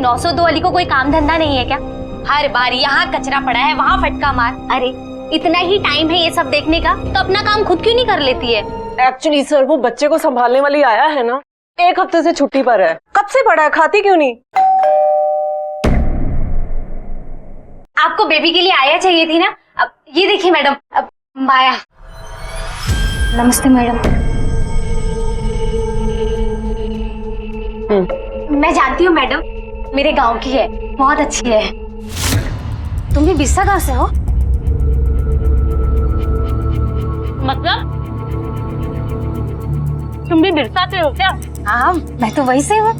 902 वाली को कोई काम धंधा नहीं है क्या? हर बार यहाँ कचरा पड़ा है, वहाँ फटका मार। अरे इतना ही टाइम है ये सब देखने का, तो अपना काम खुद क्यों नहीं कर लेती है? एक्चुअली सर वो बच्चे को संभालने वाली आया है ना, 1 हफ्ते से छुट्टी पर है। कब से पड़ा है, खाती क्यों नहीं? आपको बेबी के लिए आया चाहिए थी ना। अब ये देखिए मैडम, अब माया। नमस्ते मैडम। मैं जानती हूँ मैडम, मेरे गांव की है, बहुत अच्छी है। तुम भी बिस्सा गांव से हो? मतलब तुम भी बिरसा से हो क्या? हाँ मैं तो वही से हूँ।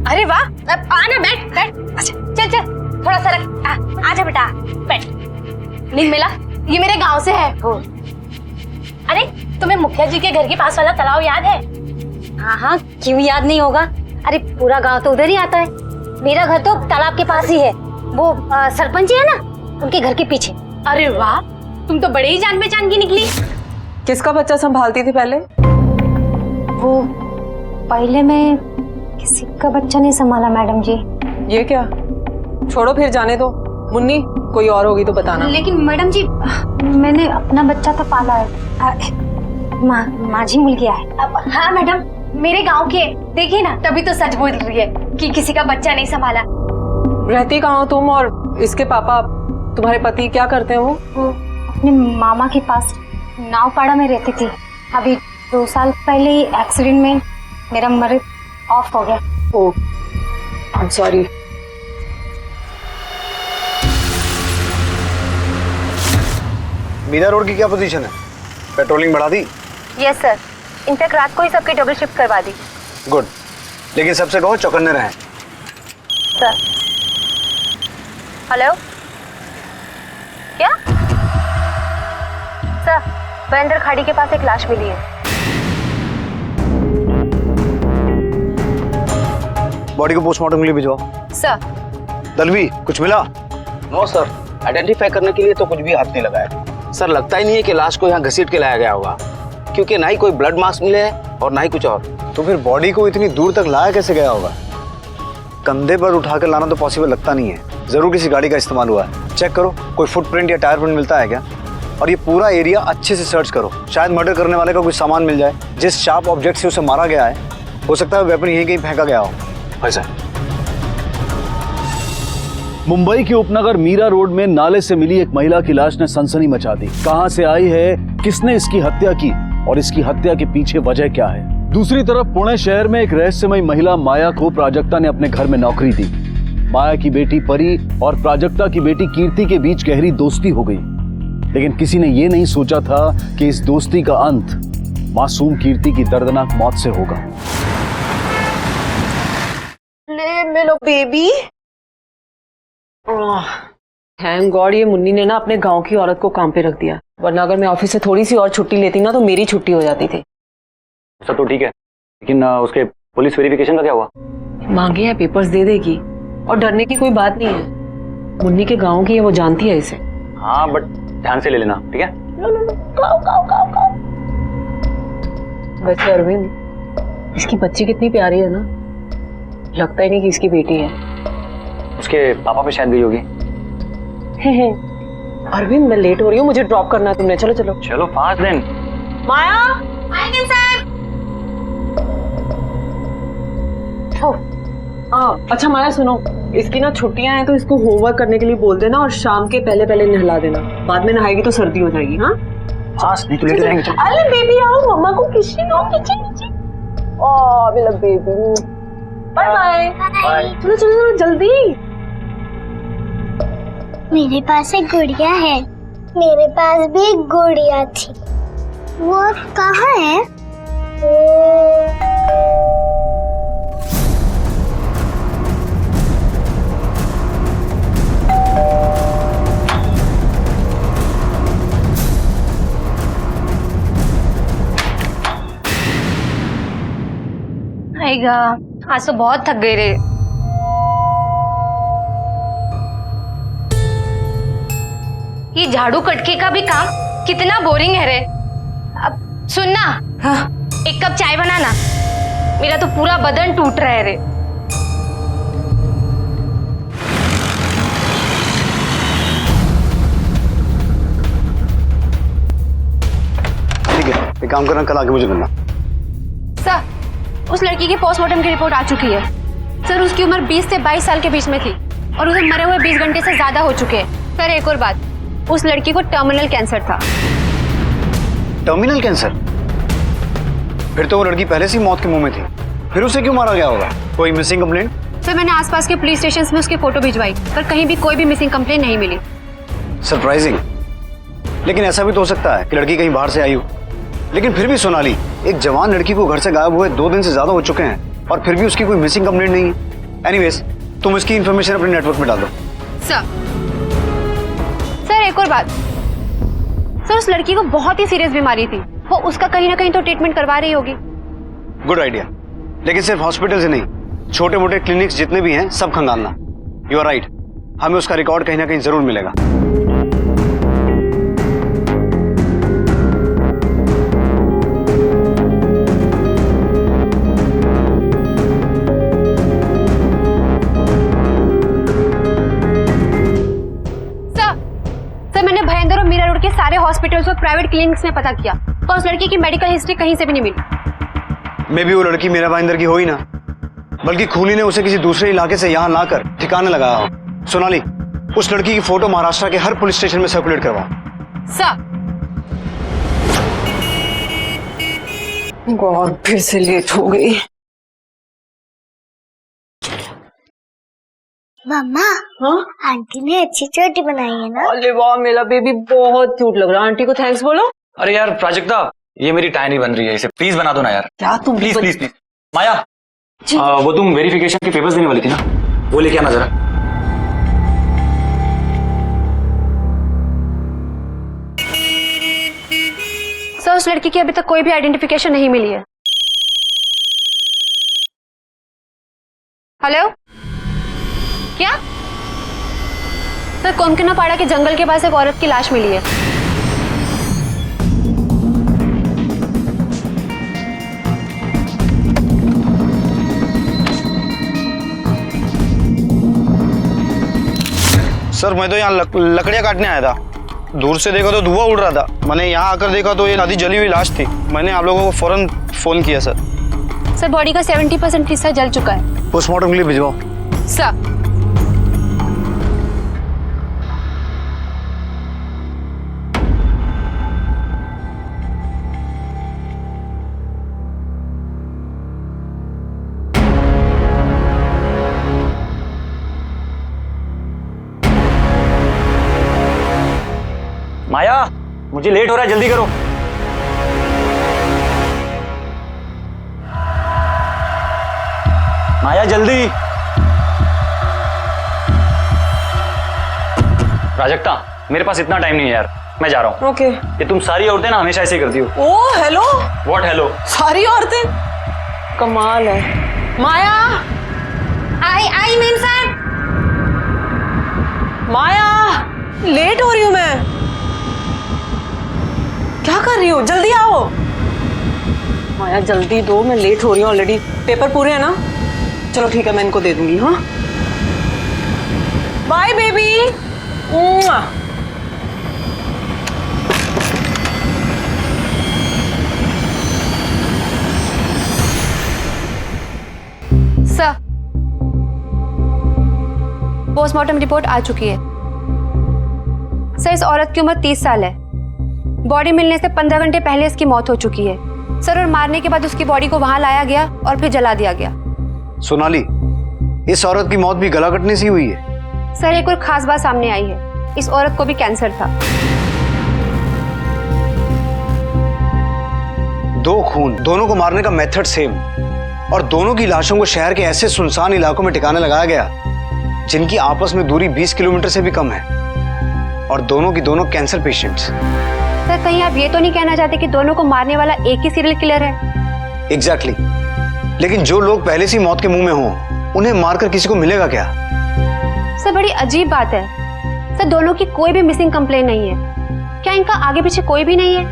अरे वाह, अब आना, बैठ बैठ। अच्छा चल चल, थोड़ा सा रख। आजा बेटा, बैठ। नहीं मिला, ये मेरे गांव से है। अरे तुम्हें मुखिया जी के घर के पास वाला तालाब याद है? हाँ हाँ, क्यों याद नहीं होगा। अरे पूरा गांव तो उधर ही आता है। मेरा घर तो तालाब के पास ही है। वो सरपंच है ना, उनके घर के पीछे। अरे वाह, तुम तो बड़े ही जान पहचान की निकली। किसका बच्चा संभालती थी पहले? वो पहले मैं किसी का बच्चा नहीं संभाला मैडम जी। ये क्या, छोड़ो फिर, जाने दो। मुन्नी कोई और होगी तो बताना। लेकिन मैडम जी, मैंने अपना बच्चा तो पाला है। माझी मिल गया है। अब हाँ मैडम, मेरे गांव के, देखिए ना, तभी तो सच बोल रही है कि किसी का बच्चा नहीं संभाला। रहती कहाँ हो तुम, और इसके पापा तुम्हारे पति क्या करते हैं? वो अपने मामा के पास नावपाड़ा में रहती थी। अभी 2 साल पहले ही एक्सीडेंट में मेरा मर्द ऑफ हो गया। Oh, I am sorry. Meera road की क्या पोजीशन है? पेट्रोलिंग बढ़ा दी? यस सर, इनफैक्ट रात को ही सबकी डबल शिफ्ट करवा दी। गुड, लेकिन सबसे कहो चौकन्ने रहें। सर हेलो, क्या सर? बंदर खाड़ी के पास एक लाश मिली है। बॉडी को पोस्टमार्टम के लिए भिजवाओ। सर दलवी, कुछ मिला? नो सर, आइडेंटिफाई करने के लिए तो कुछ भी हाथ नहीं लगाया सर। लगता ही नहीं है कि लाश को यहाँ घसीट के लाया गया होगा, क्योंकि ना ही कोई ब्लड मार्क्स मिले हैं और ना ही कुछ और। तो फिर बॉडी को इतनी दूर तक लाया कैसे गया होगा? कंधे पर उठाकर लाना तो पॉसिबल लगता नहीं है। जरूर किसी गाड़ी का इस्तेमाल हुआ है। चेक करो, कोई फुटप्रिंट या टायर प्रिंट मिलता है क्या? और ये पूरा एरिया अच्छे से सर्च करो, शायद मर्डर करने वाले का कुछ सामान मिल जाए। जिस शार्प ऑब्जेक्ट से उसे मारा गया है, हो सकता है वेपन यहीं कहीं फेंका गया हो। वैसा मुंबई के उपनगर मीरा रोड में नाले से मिली एक महिला की लाश ने सनसनी मचा दी। कहां से आई है, किसने इसकी हत्या की और इसकी हत्या के पीछे वजह क्या है? दूसरी तरफ पुणे शहर में एक रहस्यमयी महिला माया को प्राजक्ता ने अपने घर में नौकरी दी। माया की बेटी परी और प्राजक्ता की बेटी कीर्ति के बीच गहरी दोस्ती हो गई, लेकिन किसी ने यह नहीं सोचा था कि इस दोस्ती का अंत मासूम कीर्ति की दर्दनाक मौत से होगा। ले मिलो बेबी। थैंक गॉड ये मुन्नी ने ना अपने गांव की औरत को काम पे रख दिया, वरना अगर मैं ऑफिस से थोड़ी सी और छुट्टी लेती ना तो मेरी छुट्टी हो जाती थी। सब तो ठीक है, लेकिन उसके पुलिस वेरिफिकेशन का क्या हुआ? मांगे हैं, पेपर्स दे देगी, और डरने की कोई बात नहीं है। मुन्नी के गांव की है, वो जानती है इसे। हाँ बट ध्यान से ले लेना, ठीक है? वैसे अरविंद, इसकी बच्ची कितनी प्यारी है ना, लगता ही नहीं कि इसकी बेटी है। उसके पापा पे शायद गई होगी। अरविंद मैं लेट हो रही हूँ, मुझे ड्रॉप करना है तुमने। चलो चलो चलो फास्ट देन। माया, अच्छा माया सुनो, इसकी ना छुट्टियां हैं तो इसको होमवर्क करने के लिए बोल देना, और शाम के पहले पहले नहला देना। बाद में नहाएगी तो सर्दी हो जाएगी। हाँ फास्ट, नहीं तो लेट हो जाएंगे। अरे बेबी आओ, मम्मा को किसी दो, नीचे। ओह मेरा बेबी, बाय बाय। चलो चलो चलो जल्दी। मेरे पास एक गुड़िया है। मेरे पास भी एक गुड़िया थी। वो कहाँ है? आएगा, आज तो बहुत थक गए रे। ये झाड़ू कटके का भी काम कितना बोरिंग है रे। अब सुनना, हाँ? एक कप चाय बनाना, मेरा तो पूरा बदन टूट रहा है रे। एक काम करना, कल आके मुझे मिलना। सर, उस लड़की की पोस्टमार्टम की रिपोर्ट आ चुकी है। सर, उसकी उम्र 20 से 22 साल के बीच में थी और उसे मरे हुए 20 घंटे से ज्यादा हो चुके हैं। सर, एक और बात, उस लड़की को टर्मिनल कैंसर था। Terminal cancer? फिर तो वो लड़की पहले से ही मौत के मुंह में थी, फिर उसे क्यों मारा गया होगा? कोई मिसिंग कंप्लेंट? सर, मैंने आसपास के पुलिस स्टेशन में उसकी फोटो भिजवाई, पर कहीं भी कोई भी मिसिंग कंप्लेंट नहीं मिली। सरप्राइजिंग। लेकिन ऐसा भी तो हो सकता है कि लड़की कहीं बाहर से आई हो। लेकिन फिर भी सोनाली, एक जवान लड़की को घर से गायब हुए 2 दिन से ज्यादा हो चुके हैं और फिर भी उसकी कोई मिसिंग कंप्लेंट नहीं है। एनीवेज, तुम इसकी इंफॉर्मेशन अपने नेटवर्क में डाल दो। सर, एक और बात, सर, उस लड़की को बहुत ही सीरियस बीमारी थी, वो उसका कहीं ना कहीं तो ट्रीटमेंट करवा रही होगी। गुड आइडिया, लेकिन सिर्फ हॉस्पिटल से नहीं, छोटे मोटे क्लिनिक्स जितने भी हैं सब खंगालना। यू आर राइट, हमें उसका रिकॉर्ड कहीं ना कहीं जरूर मिलेगा। सर, मैंने भयंदर और मीरा रोड के सारे हॉस्पिटल्स और प्राइवेट क्लिनिक्स में पता किया, पर उस लड़की की मेडिकल हिस्ट्री कहीं से भी नहीं मिली। मे बी वो लड़की मीरा भाईंदर की हो ही ना, बल्कि खूनी ने उसे किसी दूसरे इलाके से यहाँ लाकर ठिकाने लगाया हो। सोनाली, उस लड़की की फोटो महाराष्ट्र के हर पुलिस स्टेशन में सर्कुलेट करवाओ। सर, गॉड, फिर से लेट हो गई। मम्मा, हाँ? आंटी ने अच्छी चोटी बनाई है ना? अरे वाह, मेरा बेबी बहुत क्यूट लग रहा है। आंटी को थैंक्स बोलो। अरे यार प्राजक्ता, ये मेरी टाई नहीं बन रही है, इसे प्लीज बना दो ना यार। क्या तुम प्लीज प्लीज प्लीज। माया, वो तुम वेरिफिकेशन के पेपर्स देने वाली थी ना, वो लेके आना जरा। सर, उस लड़की की अभी तक कोई भी आइडेंटिफिकेशन नहीं मिली है। हेलो, क्या? सर, कोनकनापाड़ा के जंगल के पास एक औरत की लाश मिली है। सर, मैं तो यहाँ लकड़ियाँ काटने आया था। दूर से देखा तो धुआं उड़ रहा था। मैंने यहाँ आकर देखा तो ये आधी जली हुई लाश थी। मैंने आप लोगों को फौरन फोन किया सर। सर, बॉडी का 70% हिस्सा जल चुका है। पोस्टमार्टम के लिए भिजवाओ। सर, माया, मुझे लेट हो रहा है, जल्दी करो। माया जल्दी। प्राजक्ता, मेरे पास इतना टाइम नहीं है यार, मैं जा रहा हूँ। ओके। ये तुम सारी औरतें ना हमेशा ऐसे ही करती हो। ओ हेलो। What hello? सारी औरतें? कमाल है। माया, आई मेम साहब। माया, लेट हो रही हूँ मैं। क्या कर रही हो? जल्दी आओ। माया जल्दी दो, मैं लेट हो रही हूँ ऑलरेडी। पेपर पूरे हैं ना? चलो ठीक है, मैं इनको दे दूंगी। हाँ, bye baby. Sir, postmortem report आ चुकी है। सर, इस औरत की उम्र 30 साल है। बॉडी मिलने से 15 घंटे पहले इसकी मौत हो चुकी है सर, और मारने के बाद उसकी बॉडी को वहां लाया गया और फिर जला दिया गया। सोनाली, इस औरत की मौत भी गला कटने से हुई है। सर, एक और खास बात सामने आई है, इस औरत को भी कैंसर था। 2 खून, दोनों को मारने का मेथड सेम, और दोनों की लाशों को शहर के ऐसे सुनसान इलाकों में ठिकाने लगाया गया जिनकी आपस में दूरी 20 किलोमीटर से भी कम है, और दोनों की दोनों कैंसर पेशेंट्स। सर, कहीं आप ये तो नहीं कहना चाहते कि दोनों को मारने वाला एक ही सीरियल किलर है? एग्जैक्टली। लेकिन जो लोग पहले से मौत के मुंह में हों, उन्हें मारकर किसी को मिलेगा क्या? सर, बड़ी अजीब बात है। सर, दोनों की कोई भी मिसिंग कंप्लेन नहीं है। क्या इनका आगे पीछे कोई भी नहीं है,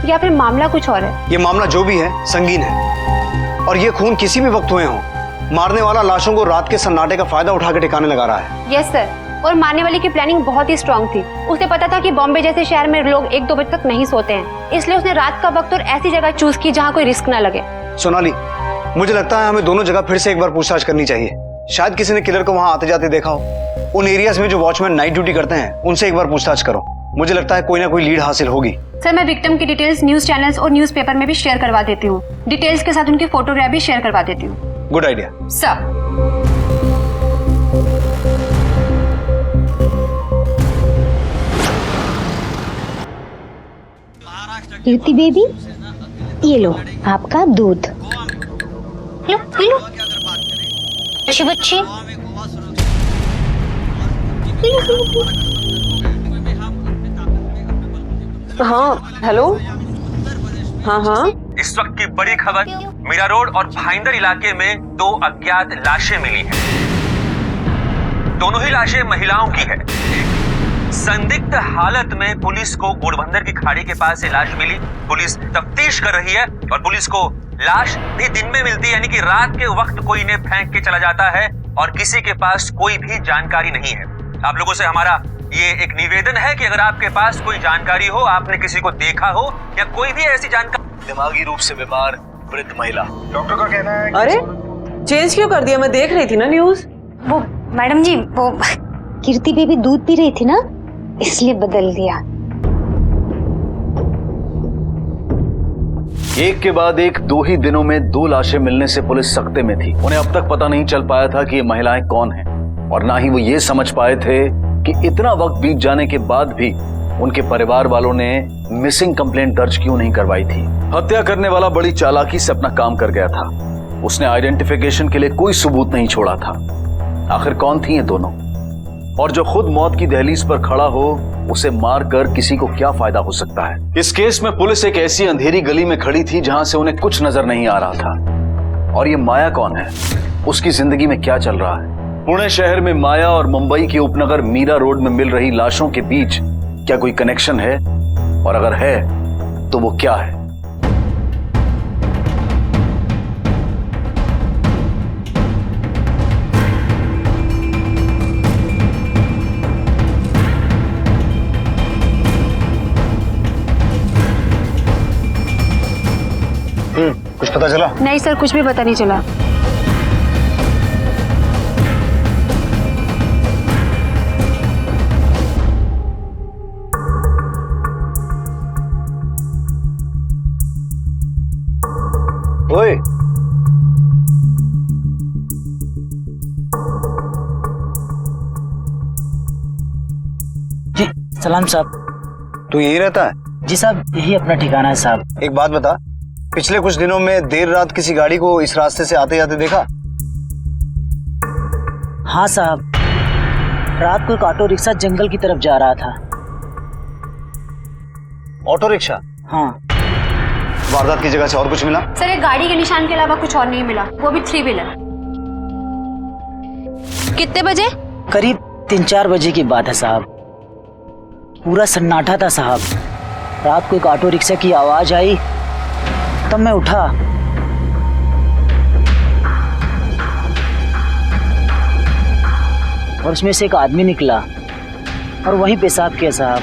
या फिर मामला कुछ और है? ये मामला जो भी है संगीन है, और ये खून किसी भी वक्त हुए हों, मारने वाला लाशों को रात के सन्नाटे का फायदा उठा के ठिकाने लगा रहा है। यस सर, और मारने वाले की प्लानिंग बहुत ही स्ट्रांग थी। उसे पता था कि बॉम्बे जैसे शहर में लोग 1-2 बजे तक नहीं सोते हैं, इसलिए उसने रात का वक्त और ऐसी जगह चूज की जहाँ कोई रिस्क ना लगे। सोनाली, मुझे लगता है हमें दोनों जगह फिर से एक बार पूछताछ करनी चाहिए। शायद किसी ने किलर को वहां आते जाते देखा हो। उन एरियाज में जो वॉचमैन नाइट ड्यूटी करते हैं उनसे एक बार पूछताछ करो। मुझे लगता है कोई ना कोई लीड हासिल होगी। सर, मैं विक्टिम की डिटेल्स न्यूज चैनल्स और न्यूज़पेपर में भी शेयर करवा देती हूँ। डिटेल्स के साथ उनकी फोटोग्राफ भी शेयर करवा देती हूँ। Good idea. सर, कीर्ति बेबी, ये लो आपका दूध। लो पी लो। अच्छी बच्ची। हाँ हेलो। हाँ हाँ इस वक्त की बड़ी खबर, मीरा रोड और भाईंदर इलाके में 2 अज्ञात लाशें मिली हैं। दोनों ही लाशें महिलाओं की है। संदिग्ध हालत में पुलिस को घोड़बंदर की खाड़ी के पास से लाश मिली। पुलिस तफ्तीश कर रही है और पुलिस को लाश भी दिन में मिलती है, यानी कि रात के वक्त कोई इन्हें फेंक के चला जाता है और किसी के पास कोई भी जानकारी नहीं है। आप लोगों से हमारा ये एक निवेदन है कि अगर आपके पास कोई जानकारी हो, आपने किसी को देखा हो या कोई भी ऐसी जानकारी। दिमागी रूप से बीमार वृद्ध महिला। डॉक्टर का कहना है अरे चेंज क्यों कर दिया? मैं देख रही थी ना न्यूज। वो मैडम जी, वो कीर्ति बेबी दूध पी रही थी ना, इसलिए बदल दिया। एक के बाद एक 2 ही दिनों में 2 लाशें मिलने से पुलिस सख्ते में थी। उन्हें अब तक पता नहीं चल पाया था कि ये महिलाएं कौन हैं और ना ही वो ये समझ पाए थे कि इतना वक्त बीत जाने के बाद भी उनके परिवार वालों ने मिसिंग कंप्लेंट दर्ज क्यों नहीं करवाई थी। हत्या करने वाला बड़ी चालाकी से अपना काम कर गया था। उसने आइडेंटिफिकेशन के लिए कोई सबूत नहीं छोड़ा था। आखिर कौन थी ये दोनों? और जो खुद मौत की दहलीज पर खड़ा हो, उसे मारकर किसी को क्या फायदा हो सकता है? इस केस में पुलिस एक ऐसी अंधेरी गली में खड़ी थी जहां से उन्हें कुछ नजर नहीं आ रहा था। और ये माया कौन है? उसकी जिंदगी में क्या चल रहा है? पुणे शहर में माया और मुंबई के उपनगर मीरा रोड में मिल रही लाशों के बीच क्या कोई कनेक्शन है? और अगर है तो वो क्या है? कुछ पता चला? नहीं सर, कुछ भी पता नहीं चला। ओए, जी सलाम साहब। तू यही रहता है? जी साहब, यही अपना ठिकाना है साहब। एक बात बता, पिछले कुछ दिनों में देर रात किसी गाड़ी को इस रास्ते से आते जाते देखा? हाँ साहब, रात को एक ऑटो रिक्शा जंगल की तरफ जा रहा था। Auto rickshaw? हाँ। वारदात की जगह से और कुछ मिला? सर, एक गाड़ी के निशान के अलावा कुछ और नहीं मिला, वो भी 3 व्हीलर। कितने बजे? करीब 3-4 बजे की बात है साहब। पूरा सन्नाटा था साहब। रात को एक ऑटो रिक्शा की आवाज आई, तब मैं उठा। और उसमें से एक आदमी निकला और वहीं पेशाब किया साहब।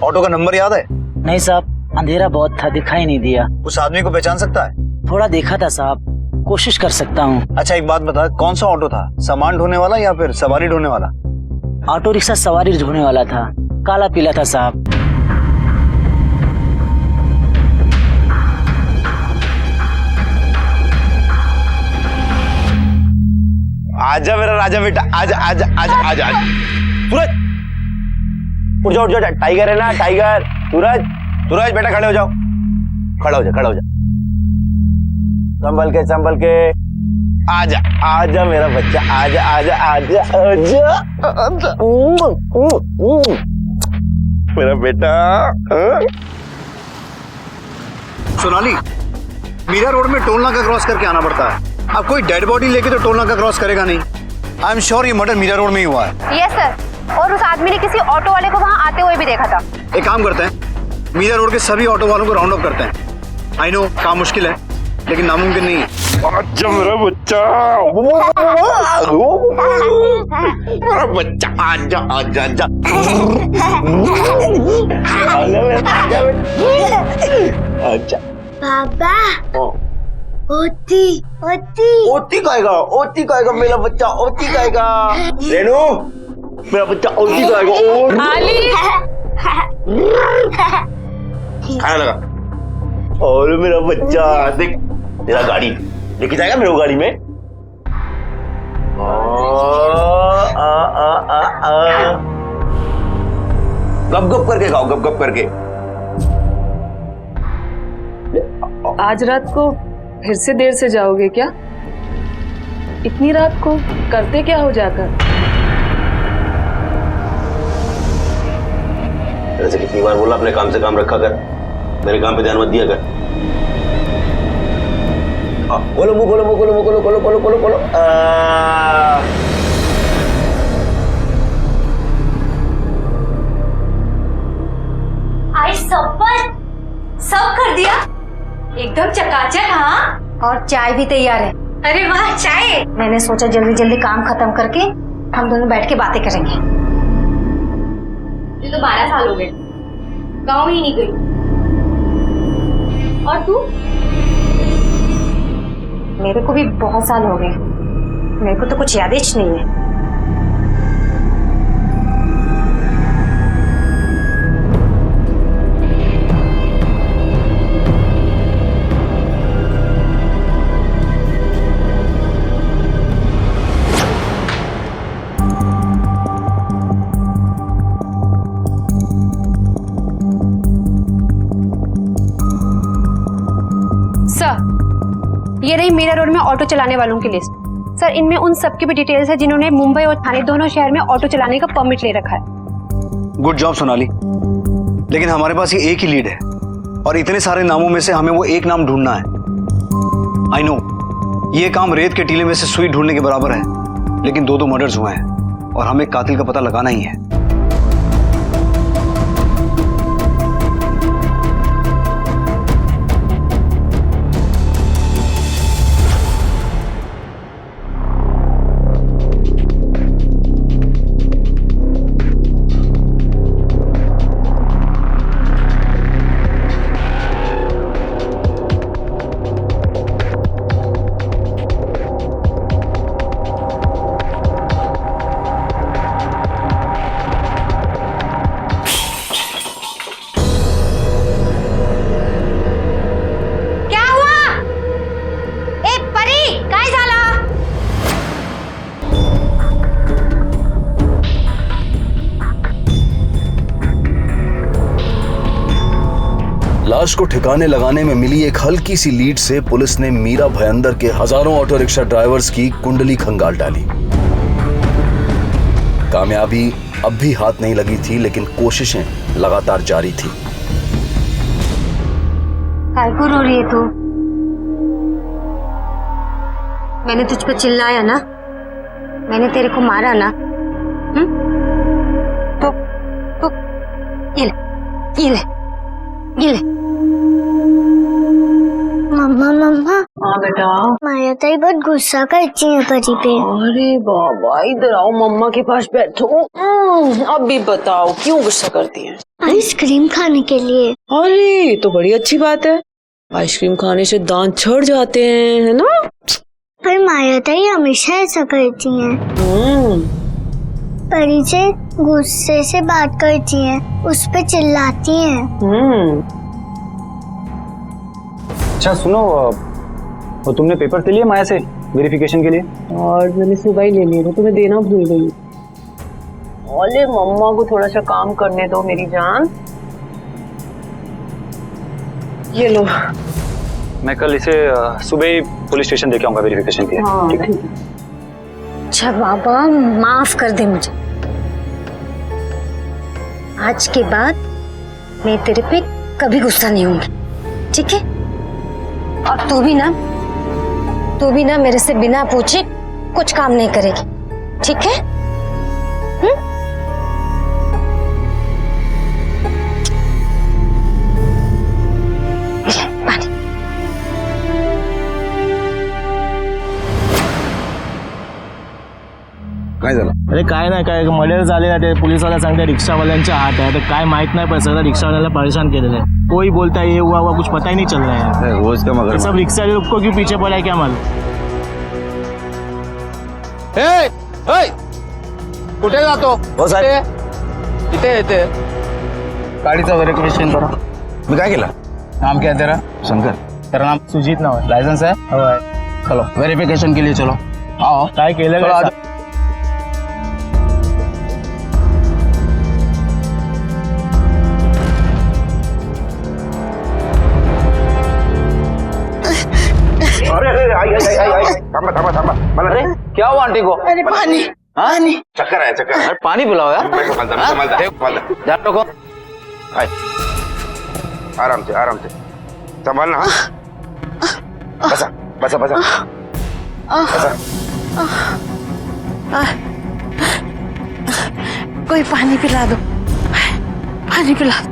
ऑटो का नंबर याद है? नहीं साहब, अंधेरा बहुत था, दिखाई नहीं दिया। उस आदमी को पहचान सकता है? थोड़ा देखा था साहब, कोशिश कर सकता हूँ। अच्छा एक बात बता, कौन सा ऑटो था? सामान ढोने वाला या फिर सवारी ढोने वाला? ऑटो रिक्शा सवारी ढोने वाला था, काला पीला था साहब। आजा मेरा राजा बेटा, आजा आजा आजा आजा आजा। सूरज उठ जाओ, टाइगर है ना, टाइगर। सूरज सूरज बेटा, खड़े हो जाओ, खड़ा हो जा, खड़ा हो जा। संभल के आजा आजा मेरा बच्चा, आजा आजा आजा आजा आजा मेरा बेटा। सोनाली, मीरा रोड में टोल नाका क्रॉस करके आना पड़ता है। अब कोई डेड बॉडी लेके तो टोल नाका क्रॉस करेगा नहीं। आई एम श्योर ये मर्डर मीरा रोड में ही हुआ है। यस सर, और उस आदमी ने किसी ऑटो वाले को वहाँ आते हुए भी देखा था। एक काम करते हैं, मीरा रोड के सभी ऑटो वालों को राउंड अप करते हैं। आई नो काम मुश्किल है, लेकिन नामुमकिन नहीं है। अच्छा मेरा बच्चा, मेरा बच्चा, आजा आजा आजा। अच्छा पापा ओती ओती ओती खाएगा मेरा बच्चा, ओती खाएगा। रेनू मेरा बच्चा ओती खाएगा। खाने लगा। और मेरा बच्चा देख, तेरा गाड़ी लेके जाएगा मेरे गाड़ी में। गप गप करके खाओ, गप गप करके। आज रात को फिर से देर से जाओगे क्या? इतनी रात को करते क्या हो जाकर? ऐसे कितनी बार बोला अपने काम से काम रखा कर, मेरे काम पे ध्यान मत दिया कर। बोलो मुंह खोलो, मुंह खोलो, मुंह खोलो, खोलो खोलो खोलो खोलो। आई सब कर दिया एकदम चकाचक। हाँ, और चाय भी तैयार है। अरे वाह, चाय। मैंने सोचा जल्दी जल्दी काम खत्म करके हम दोनों बैठ के बातें करेंगे। मुझे तो 12 साल हो गए, गाँव ही नहीं गई। और तू? मेरे को भी बहुत साल हो गए, मेरे को तो कुछ यादें नहीं है। ये रही मीरा रोड में ऑटो चलाने वालों की लिस्ट। सर, इनमें उन सब की भी डिटेल्स है जिन्होंने मुंबई और ठाणे दोनों शहर में ऑटो चलाने का परमिट ले रखा है। गुड जॉब सोनाली, लेकिन हमारे पास ये एक ही लीड है और इतने सारे नामों में से हमें वो एक नाम ढूंढना है। आई नो ये काम रेत के टीले में से सुई ढूंढने के बराबर है, लेकिन दो मर्डर्स हुए हैं और हमें कातिल का पता लगाना ही है। लाश को ठिकाने लगाने में मिली एक हल्की सी लीड से पुलिस ने मीरा भयंदर के हजारों ऑटो रिक्शा ड्राइवर्स की कुंडली खंगाल डाली। कामयाबी अब भी हाथ नहीं लगी थी, लेकिन कोशिशें लगातार जारी थी। काय को रो रही है तू? मैंने तुझ पे चिल्लाया ना, मैंने तेरे को मारा ना। तो ये ले मम्मा मम्मा। हाँ बेटा। माया ताई बहुत गुस्सा करती है परी पे। अरे बाबा, इधर आओ, मम्मा के पास बैठो। अब भी बताओ क्यों गुस्सा करती हैं? आइसक्रीम खाने के लिए। अरे तो बड़ी अच्छी बात है, आइसक्रीम खाने से दांत छड़ जाते हैं, है ना? पर माया ताई हमेशा ऐसा करती हैं। परी से गुस्से से बात करती हैं, उस पे चिल्लाती हैं। अच्छा सुनो, वो तुमने पेपर ले लिए माया से वेरिफिकेशन के लिए? और मैंने सुबह ही ले लिया, तो तुम्हें देना भूल गई। ओले मम्मा को थोड़ा सा काम करने दो मेरी जान। ये लो। मैं कल इसे सुबह ही पुलिस स्टेशन देके आऊंगा वेरिफिकेशन के लिए। हाँ, ठीक है? अच्छा बाबा, माफ कर दे मुझे। आज के बाद मैं तेरे पे कभी गुस्सा नहीं होंगी, ठीक है? और तू भी ना मेरे से बिना पूछे कुछ काम नहीं करेगी, ठीक है? काय झालं? अरे काय नाही, काय मर्डर झालेला, ते पोलीसवाला सांगते रिक्षावाल्यांच्या हात आहे. तर काय माहित नाही, पण सगळं रिक्षावाल्याला परेशान केलेलं है. कोई बोलता है ये हुआ हुआ, कुछ पता ही नहीं चल रहा है. अरे रोज का मगर सब रिक्शा वाले लोग को क्यों पीछे पड़ा है क्या मालूम. कुठे जातो? हो साहेब, इथे येते. गाडीचं व्हेरिफिकेशन करा. मी काय केलं? नाम क्या है तेरा? शंकर. तेरा नाम सुजीत नाव है. लाइसेंस है? हो है. चलो वेरिफिकेशन के लिए चलो. आओ. काय केलं चलो, काय? आ- अरे थांबा. मला रे क्या हुआ आंटी को? अरे पानी. चक्कर आहे चक्कर. अरे पानी पिलाओ यार. संभालता. ध्यान रखो. आराम से संभाल ना. बसा. कोई पानी पिला दो, पानी पिला दो.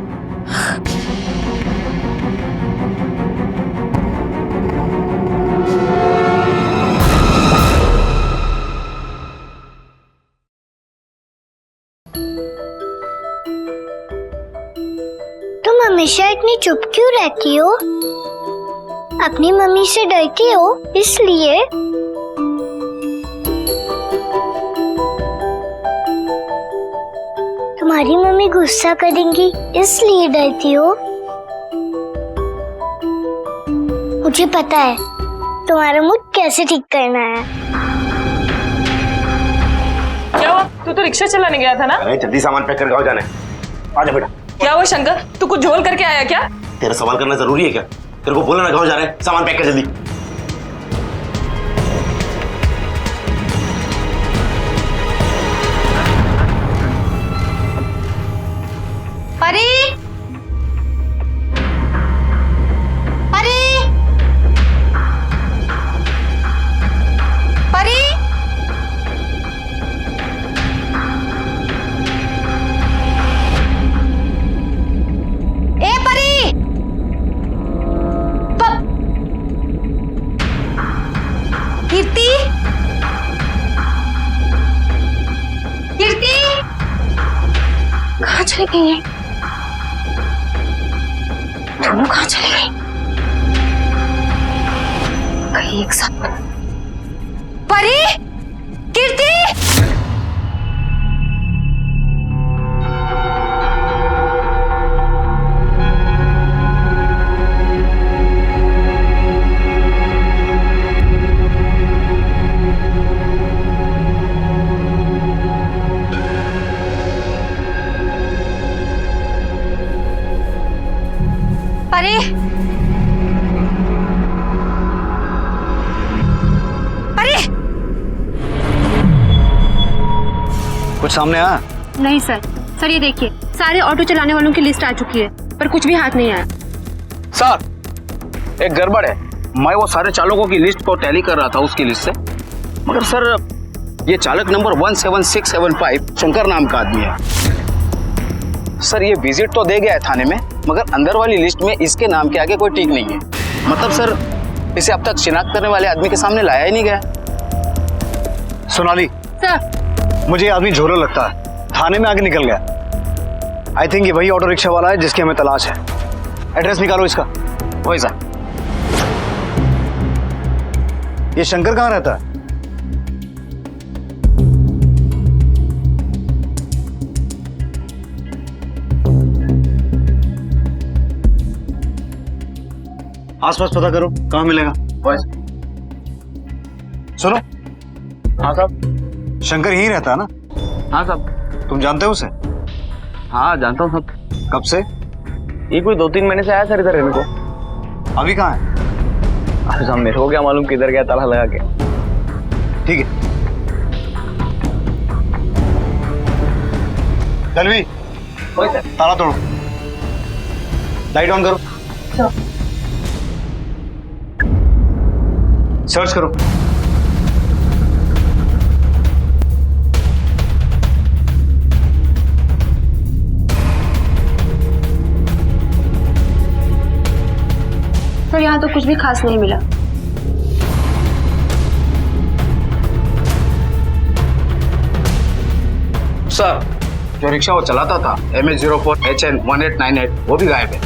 तुम हमेशा इतनी चुप क्यों रहती हो? अपनी मम्मी से डरती हो इसलिए? तुम्हारी मम्मी गुस्सा करेंगी इसलिए डरती हो? मुझे पता है तुम्हारा मूड कैसे ठीक करना है. क्या हुआ? तू तो रिक्शा चलाने गया था ना? अरे जल्दी सामान पैक कर गाँव जाना है. आजा बेटा. क्या हुआ शंकर, तू कुछ झोल करके आया क्या? तेरा सवाल करना जरूरी है क्या? तेरे को बोला ना गाँव जा रहे हैं. सामान पैक कर जल्दी. परी, परी, परी. ए परी. कीर्ति, कीर्ति कहाँ चली गई है? दोनों कहाँ चली गई? कहीं एक साथ. परी, कीर्ति. परी, परी. कुछ सामने आया? नहीं सर, ये देखिए सारे ऑटो चलाने वालों की लिस्ट आ चुकी है, पर कुछ भी हाथ नहीं आया. सर एक गड़बड़ है. मैं वो सारे चालकों की लिस्ट को टैली कर रहा था उसकी लिस्ट से, मगर सर ये चालक नंबर 17675 शंकर नाम का आदमी है. सर ये विजिट तो दे गया है थाने में, मगर अंदर वाली लिस्ट में इसके नाम के आगे कोई टिक नहीं है. मतलब सर इसे अब तक शिनाख्त करने वाले आदमी के सामने लाया ही नहीं गया. सोनाली सर, मुझे ये आदमी झोला लगता है. थाने में आगे निकल गया. आई थिंक ये वही ऑटो रिक्शा वाला है जिसकी हमें तलाश है. एड्रेस निकालो इसका. वही सर. ये शंकर कहाँ रहता है? आसपास पता करो कहाँ मिलेगा. सुनो. हाँ साहब. शंकर यहीं रहता है ना? हाँ साहब. तुम जानते हो उसे? हाँ जानता हूँ साहब. कब से? ये कोई 2-3 महीने से आया सर इधर रहने को. अभी कहाँ है? अरे साहब मेरे को क्या मालूम किधर गया ताला लगा के. ठीक है. दलवी ताला तोड़ो. लाइट ऑन करो. सर्च करो. तो यहाँ तो कुछ भी खास नहीं मिला. सर, जो रिक्शा वो चलाता था MH04HN1898 वो भी गायब है।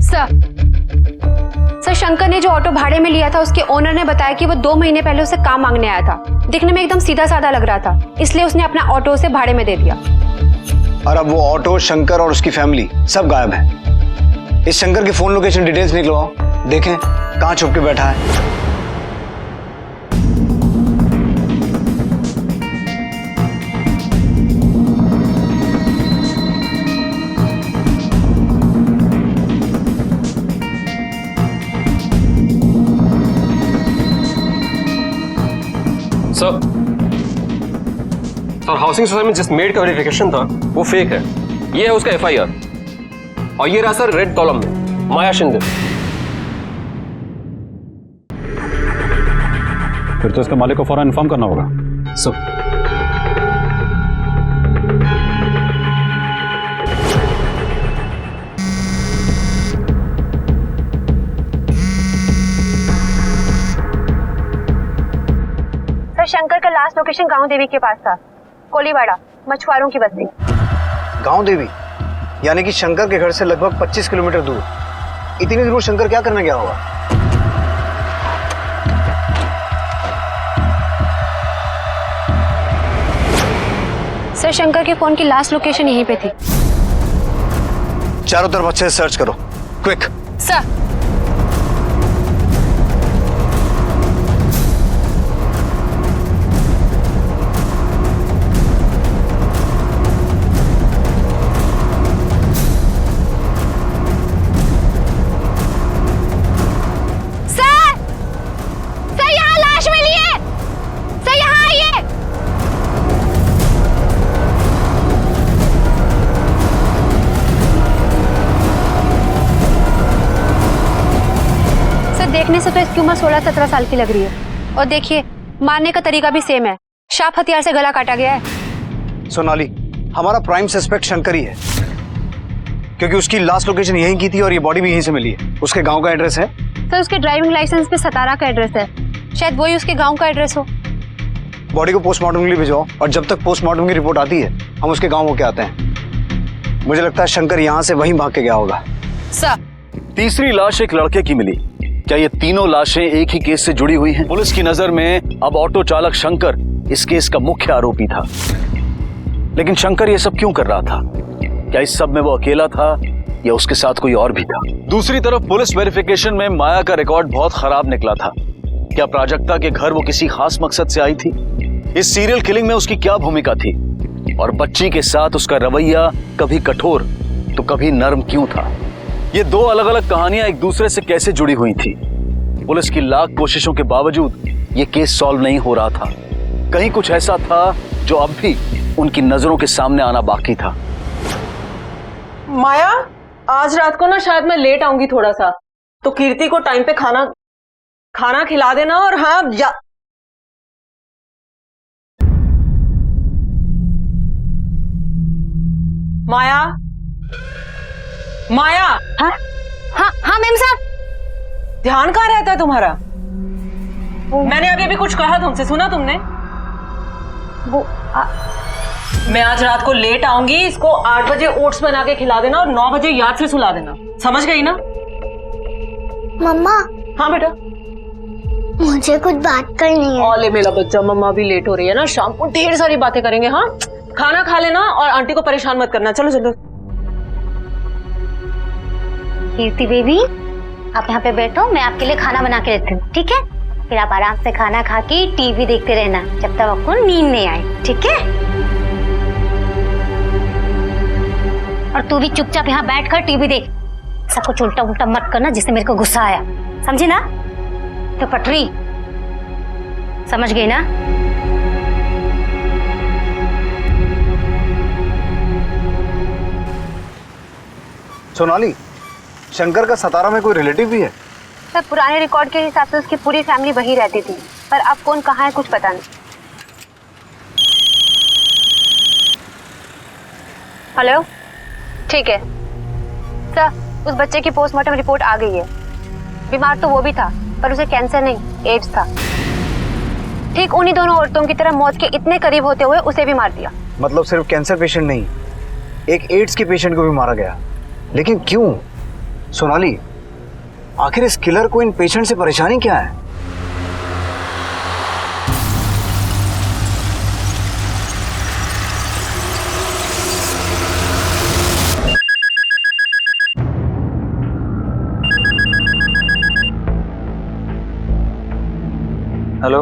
सर शंकर ने जो ऑटो भाड़े में लिया था उसके ओनर ने बताया कि वो 2 महीने पहले उसे काम मांगने आया था। दिखने में एकदम सीधा साधा लग रहा था, इसलिए उसने अपना ऑटो उसे भाड़े में दे दिया। और अब वो ऑटो, शंकर और उसकी फैमिली सब गायब है। इस शंकर की फोन लोकेशन डिटेल्स निकलवाओ, देखें कहाँ छुप के बैठा है। सर हाउसिंग सोसाइटी में जिस मेड का वेरिफिकेशन था वो फेक है। ये है उसका FIR और ये रहा सर रेड कॉलम में माया शिंदे। फिर तो इसके मालिक को फौरन इन्फॉर्म करना होगा। सर शंकर का लास्ट लोकेशन गांव देवी के पास था, कोलीवाड़ा, मछुआरों की बस्ती। गांव देवी यानी कि शंकर के घर से लगभग 25 किलोमीटर दूर। इतनी दूर शंकर क्या करने गया होगा? सर शंकर के फोन की लास्ट लोकेशन यहीं पे थी। चारों तरफ अच्छे से सर्च करो, क्विक। सर देखने से तो इसकी उम्र 16-17 साल की लग रही है। और देखिए मारने का तरीका भी सेम है, शार्प हथियार से गला काटा गया है। सोनाली, हमारा प्राइम सस्पेक्ट शंकर ही है, क्योंकि उसकी लास्ट लोकेशन यहीं की थी और ये बॉडी भी यहीं से मिली है। उसके गांव का एड्रेस है? सर उसके ड्राइविंग लाइसेंस पे सतारा का एड्रेस है, शायद वही उसके गाँव का एड्रेस हो। बॉडी को पोस्टमार्टम के लिए भिजवाओ और जब तक पोस्टमार्टम की रिपोर्ट आती है हम उसके गाँव होके आते हैं। मुझे लगता है शंकर यहाँ से वहीं भाग के गया होगा। सर तीसरी लाश एक लड़के की मिली। क्या ये तीनों लाशें एक ही केस से जुड़ी हुई हैं? पुलिस की नजर में अब ऑटो चालक शंकर इस केस का मुख्य आरोपी था। लेकिन शंकर ये सब क्यों कर रहा था? क्या इस सब में वो अकेला था या उसके साथ कोई और भी था? दूसरी तरफ पुलिस वेरिफिकेशन में माया का रिकॉर्ड बहुत खराब निकला था। क्या प्राजक्ता के घर वो किसी खास मकसद से आई थी? इस सीरियल किलिंग में उसकी क्या भूमिका थी? और बच्ची के साथ उसका रवैया कभी कठोर तो कभी नर्म क्यों था? ये दो अलग अलग कहानियां एक दूसरे से कैसे जुड़ी हुई थी? पुलिस की लाख कोशिशों के बावजूद ये केस सॉल्व नहीं हो रहा था। कहीं कुछ ऐसा था जो अब भी उनकी नजरों के सामने आना बाकी था। माया, आज रात को ना शायद मैं लेट आऊंगी थोड़ा सा, तो कीर्ति को टाइम पे खाना खिला देना। और हाँ माया। हाँ मैम साहब। ध्यान कहाँ रहता है तुम्हारा? मैंने अभी कुछ कहा तुमसे, सुना तुमने? मैं आज रात को लेट आऊंगी, इसको 8 बजे ओट्स बना के खिला देना और 9 बजे याद से सुला देना, समझ गई ना? मम्मा। हाँ बेटा, मुझे कुछ बात करनी है। ओले मेरा बच्चा, मम्मा भी लेट हो रही है ना, शाम को ढेर सारी बातें करेंगे। हाँ, खाना खा लेना और आंटी को परेशान मत करना। चलो चलो। कीर्ति बेबी, आप यहाँ पे बैठो, मैं आपके लिए खाना बना के रखती हूँ, ठीक है? फिर आप आराम से खाना खा के टीवी देखते रहना जब तक आपको नींद नहीं आए, ठीक है? और तू भी चुपचाप यहाँ बैठकर टीवी देख, सब कुछ उल्टा उल्टा मत करना जिससे मेरे को गुस्सा आया, समझी ना? तो पटरी समझ गई ना? सोनाली, शंकर का सतारा में कोई रिलेटिव भी है? सर पुराने रिकॉर्ड के हिसाब से उसकी पूरी फैमिली वहीं रहती थी, पर अब कौन कहाँ है कुछ पता नहीं। हेलो, ठीक है सर, उस बच्चे की पोस्टमार्टम रिपोर्ट आ गई है। बीमार तो वो भी था पर उसे कैंसर नहीं एड्स था। ठीक उन्हीं दोनों औरतों की तरह मौत के इतने करीब होते हुए उसे भी मार दिया। मतलब सिर्फ कैंसर पेशेंट नहीं, एक एड्स के पेशेंट को भी मारा गया। लेकिन क्यों? सोनाली, आखिर इस किलर को इन पेशेंट से परेशानी क्या है? हेलो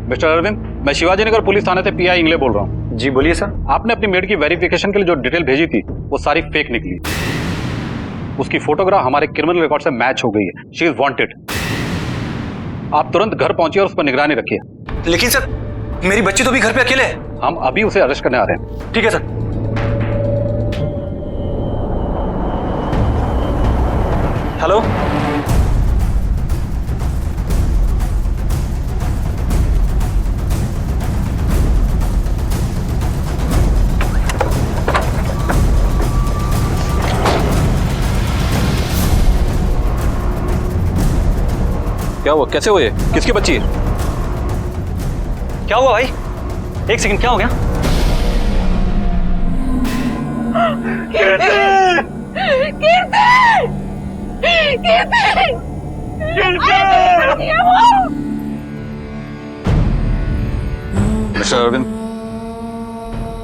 मिस्टर अरविंद, मैं शिवाजी नगर पुलिस थाने से पीआई इंगले बोल रहा हूँ। जी बोलिए सर। आपने अपनी मेड की वेरिफिकेशन के लिए जो डिटेल भेजी थी वो सारी फेक निकली। उसकी फोटोग्राफ हमारे क्रिमिनल रिकॉर्ड से मैच हो गई है। She is wanted. आप तुरंत घर पहुंचिए और उस पर निगरानी रखिए। लेकिन सर, मेरी बच्ची तो भी घर पे अकेले है। हम अभी उसे अरेस्ट करने आ रहे हैं। ठीक है सर। हेलो, क्या हुआ? कैसे हुए? किसकी बच्ची है? क्या हुआ भाई? एक सेकंड, क्या हो गया? मिस्टर अरविंद,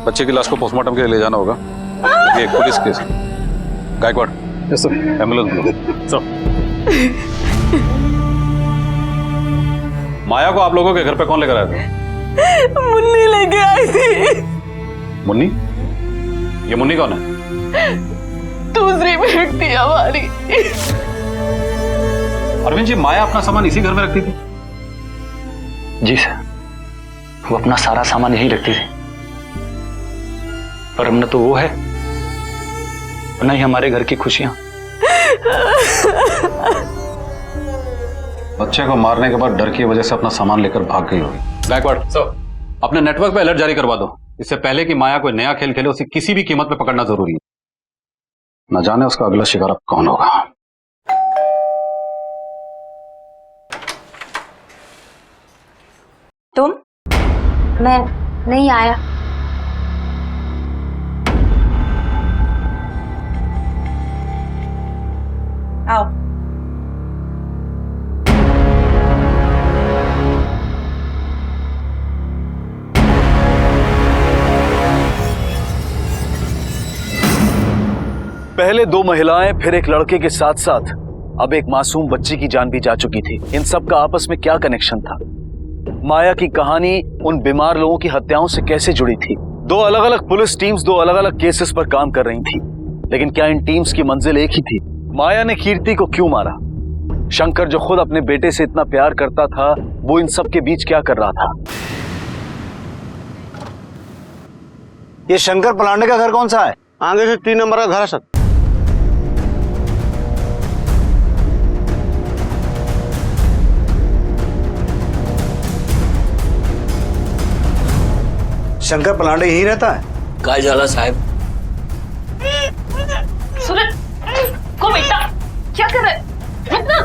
बच्चे की लाश को पोस्टमार्टम के लिए ले जाना होगा। ये पुलिस केस। गायकवाड़, एम्बुलेंस बुलाओ। माया को आप लोगों के घर पे कौन लेकर आया था? मुन्नी लेके आई थी। मुन्नी? ये मुन्नी कौन है? दूसरी बेट थी हमारी। अरविंद जी, माया अपना सामान इसी घर में रखती थी? जी सर, वो अपना सारा सामान यहीं रखती थी। पर न तो वो है, न ही हमारे घर की खुशियां। बच्चे को मारने के बाद डर की वजह से अपना सामान लेकर भाग गई होगी। गायकवाड़ सर, अपने नेटवर्क पे अलर्ट जारी करवा दो। इससे पहले कि माया कोई नया खेल खेले, उसे किसी भी कीमत पे पकड़ना जरूरी है। न जाने उसका अगला शिकार अब कौन होगा। तुम? मैं नहीं आया। आओ। पहले दो महिलाएं, फिर एक लड़के के साथ साथ अब एक मासूम बच्ची की जान भी जा चुकी थी। इन सब का आपस में क्या कनेक्शन था? माया की कहानी उन बीमार लोगों की हत्याओं से कैसे जुड़ी थी? दो अलग अलग पुलिस टीम्स दो अलग अलग केसेस पर काम कर रही थी, लेकिन क्या इन टीम्स की मंजिल एक ही थी? माया ने कीर्ति को क्यों मारा? शंकर जो खुद अपने बेटे से इतना प्यार करता था, वो इन सब के बीच क्या कर रहा था? ये शंकर पलांडे का घर कौन सा है? आगे से 3 नंबर का घर है सर। शंकर पलांडे यहीं रहता है? काय झाला साहब? सूरज, को बेटा क्या कर रहे? रुकना।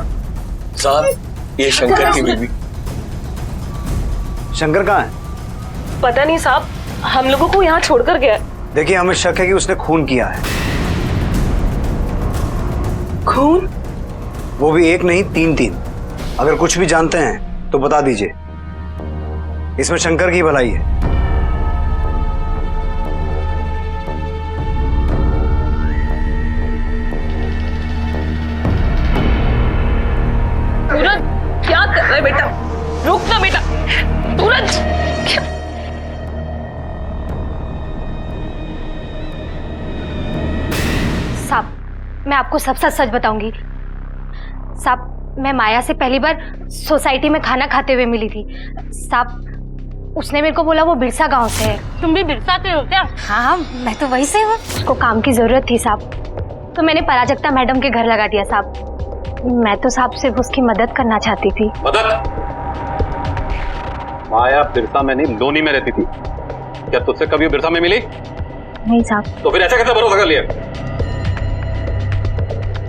साहब, ये शंकर की बीवी। शंकर कहाँ है? पता नहीं साहब, हम लोगों को यहाँ छोड़कर गया। देखिए, हमें शक है कि उसने खून किया है। खून? वो भी एक नहीं, 3-3। अगर कुछ भी जानते हैं तो बता दीजिए। इसमें शंकर की भलाई है। सूरज, क्या कर रहे बेटा? रुक ना बेटा। सूरज, साहब, मैं आपको सब सच बताऊंगी। साहब, मैं माया से पहली बार सोसाइटी में खाना खाते हुए मिली थी। साहब, उसने मेरे को बोला वो बिरसा गांव से है। तुम भी बिरसा से हो क्या? हाँ, मैं तो वहीं से हूँ। उसको काम की जरूरत थी साहब, तो मैंने पराजक्ता मैडम के घर लगा दिया साहब। मैं तो साहब सिर्फ उसकी मदद करना चाहती थी। मदद? माया बिरसा में नहीं, लोनी में रहती थी। क्या तुझसे कभी बिरसा में मिली? नहीं साहब। तो फिर ऐसा कैसे भरोसा कर लिया?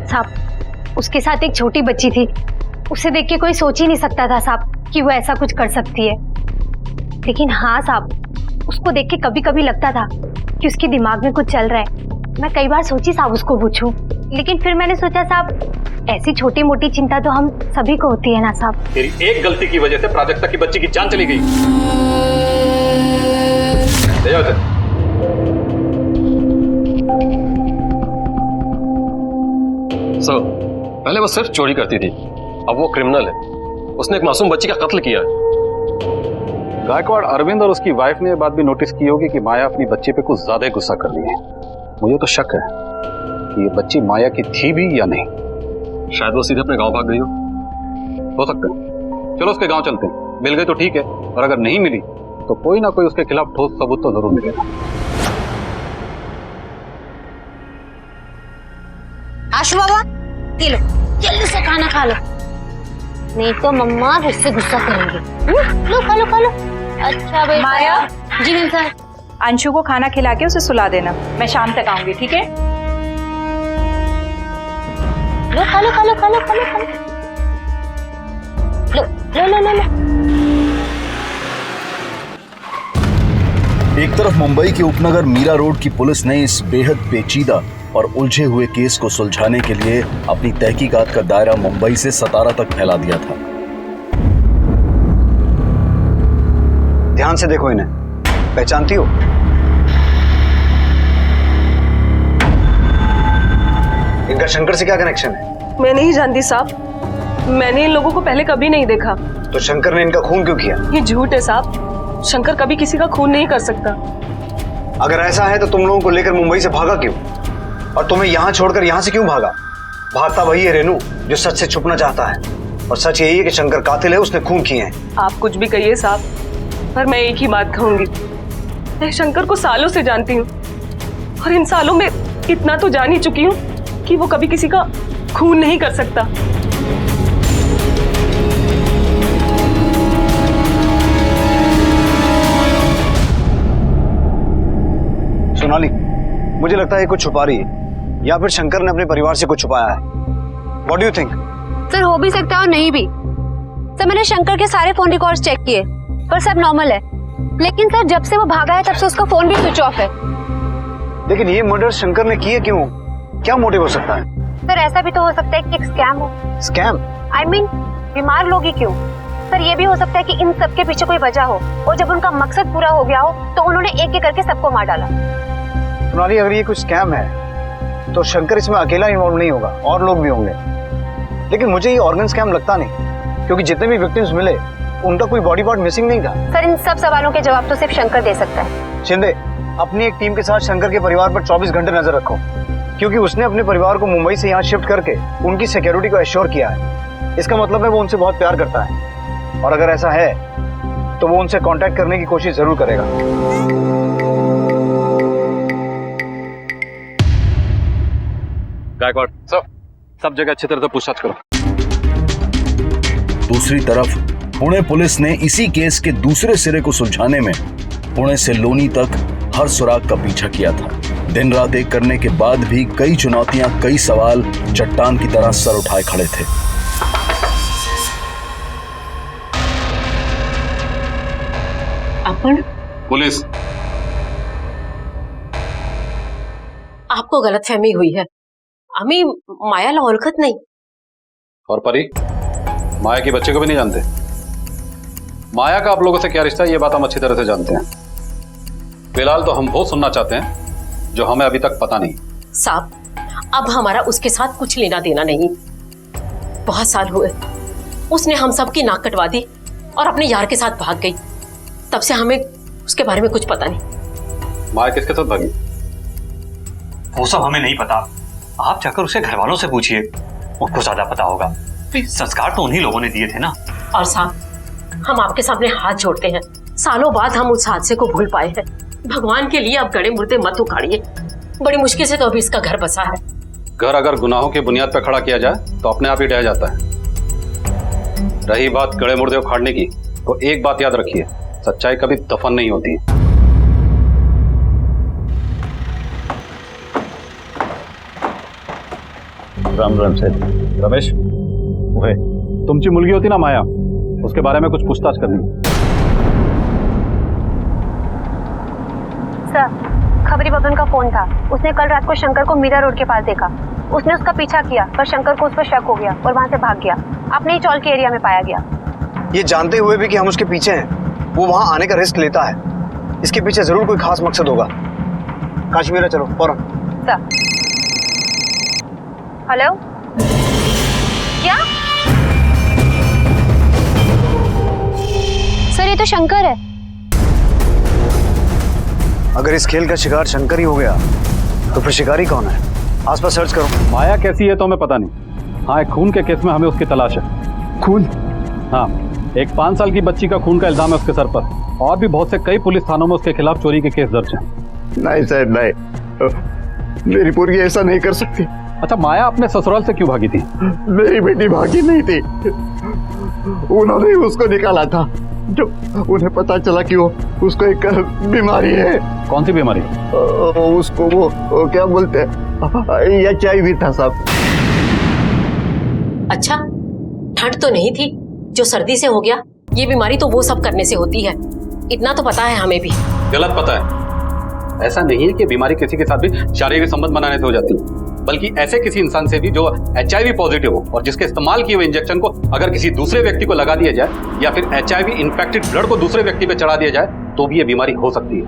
साहब, उसके साथ एक छोटी बच्ची थी। उसे देख के कोई सोच ही नहीं सकता था साहब कि वो ऐसा कुछ कर सकती है। लेकिन हाँ साहब, उसको देख के कभी कभी लगता था कि उसके दिमाग में कुछ चल रहा है। मैं कई बार सोची साहब उसको पूछूं, लेकिन फिर मैंने सोचा साहब ऐसी छोटी मोटी चिंता तो हम सभी को होती है ना साहब। तेरी एक गलती की वजह से प्राजक्ता की बच्ची की जान चली गई। ले जाओ इसे। सर, पहले वो सिर्फ चोरी करती थी, अब वो क्रिमिनल है। उसने एक मासूम बच्ची का कत्ल किया है। गायकवाड़ अरविंद और उसकी वाइफ ने ये बात भी नोटिस की होगी कि माया अपनी बच्ची पे कुछ ज्यादा ही गुस्सा कर रही है। मुझे तो शक है कि ये बच्ची माया की थी भी या नहीं। शायद वो सीधे अपने गांव भाग गई हो सकता है। चलो उसके गांव चलते हैं, मिल गई तो ठीक है, और अगर नहीं मिली तो कोई ना कोई उसके खिलाफ ठोस सबूत तो जरूर मिलेगा। आशु बाबा, ये लो, जल्दी से खाना खा लो, नहीं तो मम्मा मुझसे गुस्सा करेंगी। लो खा लो खा लो। अच्छा बेटा। माया। जी मैम सर। अंशु को खाना खिला के उसे सुला देना, मैं शाम तक आऊंगी, ठीक है? लो खा लो खा लो खा लो खा लो खा लो। लो लो लो लो। एक तरफ मुंबई के उपनगर मीरा रोड की पुलिस ने इस बेहद पेचीदा और उलझे हुए केस को सुलझाने के लिए अपनी तहकीकात का दायरा मुंबई से सतारा तक फैला दिया था। ध्यान से देखो इन्हें, पहचानती हो? इनका शंकर से क्या कनेक्शन है? मैं नहीं जानती साहब, मैंने इन लोगों को पहले कभी नहीं देखा। तो शंकर ने इनका खून क्यों किया? ये झूठ है साहब, शंकर कभी किसी का खून नहीं कर सकता। अगर ऐसा है तो तुम लोगों को लेकर मुंबई से भागा क्यों? और तुम्हें यहाँ छोड़कर यहाँ से क्यों भागा? भागता वही है रेनू जो सच से छुपना चाहता है, और सच यही है कि शंकर कातिल है, उसने खून किए हैं। आप कुछ भी कहिए साहब, पर मैं एक ही बात कहूंगी, मैं शंकर को सालों से जानती हूँ, और इन सालों में इतना तो जान ही चुकी हूँ कि वो कभी किसी का खून नहीं कर सकता। सोनाली, मुझे लगता है ये कुछ छुपा रही है, या फिर शंकर ने अपने परिवार से कुछ छुपाया है। What do you think? Sir हो भी सकता है और नहीं भी। सर मैंने शंकर के सारे फोन रिकॉर्ड्स चेक किए, पर सब नॉर्मल है। लेकिन सर जब से वो भागा है तब से उसका फोन भी स्विच ऑफ है। लेकिन ये मर्डर शंकर ने किए क्यों? क्या मोटिव हो सकता है? सर ऐसा भी तो हो सकता है कि एक स्कैम हो। स्कैम? I mean, बीमार लोग ही क्यों? सर ये भी हो सकता है कि इन सब के पीछे कोई वजह हो, और जब उनका मकसद पूरा हो गया हो तो उन्होंने एक एक करके सबको मार डाला। सोनाली, अगर ये कुछ स्कैम है तो शंकर इसमें अकेला इन्वॉल्व नहीं होगा, और लोग भी होंगे। लेकिन मुझे ये ऑर्गन स्कैम लगता नहीं, क्योंकि जितने भी विक्टिम्स मिले उनका कोई बॉडी पार्ट मिसिंग नहीं था। सर इन सब सवालों के जवाब तो सिर्फ शंकर दे सकता है। शिंदे, अपनी एक टीम के साथ शंकर के परिवार पर 24 घंटे नजर रखो, क्योंकि उसने अपने परिवार को मुंबई से यहाँ शिफ्ट करके उनकी सिक्योरिटी को एश्योर किया है। इसका मतलब है वो उनसे बहुत प्यार करता है, और अगर ऐसा है तो वो उनसे कांटेक्ट करने की कोशिश जरूर करेगा। गायकवाड़, सब जगह अच्छी तरह से पूछताछ करो। दूसरी तरफ पुणे पुलिस ने इसी केस के दूसरे सिरे को सुलझाने में पुणे से लोनी तक हर सुराग का पीछा किया था। दिन रात एक करने के बाद भी कई चुनौतियां, कई सवाल चट्टान की तरह सर उठाए खड़े थे। अपन पुलिस, आपको गलतफहमी हुई है। आम्ही मायाला ओळखत नाही। और परी, माया के बच्चे को भी नहीं जानते। माया का आप लोगों से क्या रिश्ता है ये बात हम अच्छी तरह से जानते हैं। फिलहाल तो हम वो सुनना चाहते हैं जो हमें अभी तक पता नहीं। साहब, अब हमारा उसके साथ कुछ लेना देना नहीं। बहुत साल हुए उसने हम सब की नाक कटवा दी और अपने यार के साथ भाग गई। तब से हमें उसके बारे में कुछ पता नहीं। माया किसके साथ भागी? वो सब हमें नहीं पता। आप जाकर उसे घर वालों से पूछिए, उनको ज्यादा पता होगा। संस्कार तो उन्हीं लोगों ने दिए थे ना। और साहब, हम आपके सामने हाथ जोड़ते हैं। सालों बाद हम उस हादसे को भूल पाए हैं। भगवान के लिए आप गड़े मुर्दे मत उखाड़िए। बड़ी मुश्किल से तो अभी इसका घर बसा है। घर अगर गुनाहों की बुनियाद पर खड़ा किया जाए तो अपने आप ही ढह जाता है। रही बात गड़े मुर्दे उखाड़ने की, तो एक बात याद रखिए, सच्चाई कभी दफन नहीं होती। राम राम से रमेश, तुमची मुलगी होती ना माया, उसके बारे में कुछ पूछताछ करनी। सर, खबरी बबन का फोन था। उसने कल रात को शंकर को मीरा रोड के पास देखा। उसने उसका पीछा किया पर शंकर को उस पर शक हो गया और वहां से भाग गया। अपने ही चौल के एरिया में पाया गया। ये जानते हुए भी कि हम उसके पीछे हैं, वो वहां आने का रिस्क लेता है। इसके पीछे जरूर कोई खास मकसद होगा। काश्मीरा चलो फौरन। सर। हेलो, क्या? सर ये तो शंकर है। अगर इस खेल का शिकार शंकर ही हो गया तो फिर शिकारी कौन है? आसपास सर्च करो। माया कैसी है तो हमें पता नहीं। हाँ, एक खून के केस में हमें उसकी तलाश है। खून? हाँ, एक 5 साल की बच्ची का खून का इल्जाम है उसके सर पर। और भी बहुत से कई पुलिस थानों में उसके खिलाफ चोरी के केस दर्ज हैं। नहीं सर, नहीं, मेरी पूरी ऐसा नहीं कर सकती। अच्छा, माया अपने ससुराल से क्यों भागी थी? मेरी बेटी भागी नहीं थी, उन्होंने ही उसको निकाला था। जब उन्हें पता चला कि उसको एक बीमारी है। कौन सी बीमारी? उसको वो क्या बोलते हैं, HIV था साहब। अच्छा, ठंड तो नहीं थी जो सर्दी से हो गया? ये बीमारी तो वो सब करने से होती है, इतना तो पता है हमें भी। गलत पता है। ऐसा नहीं है कि बीमारी किसी के साथ भी शारीरिक संबंध बनाने से हो जाती है, बल्कि ऐसे किसी इंसान से भी जो HIV पॉजिटिव हो और जिसके इस्तेमाल किए हुए इंजेक्शन को अगर किसी दूसरे व्यक्ति को लगा दिया जाए या फिर HIV इन्फेक्टेड ब्लड को दूसरे व्यक्ति पे चढ़ा दिया जाए तो भी ये बीमारी हो सकती है।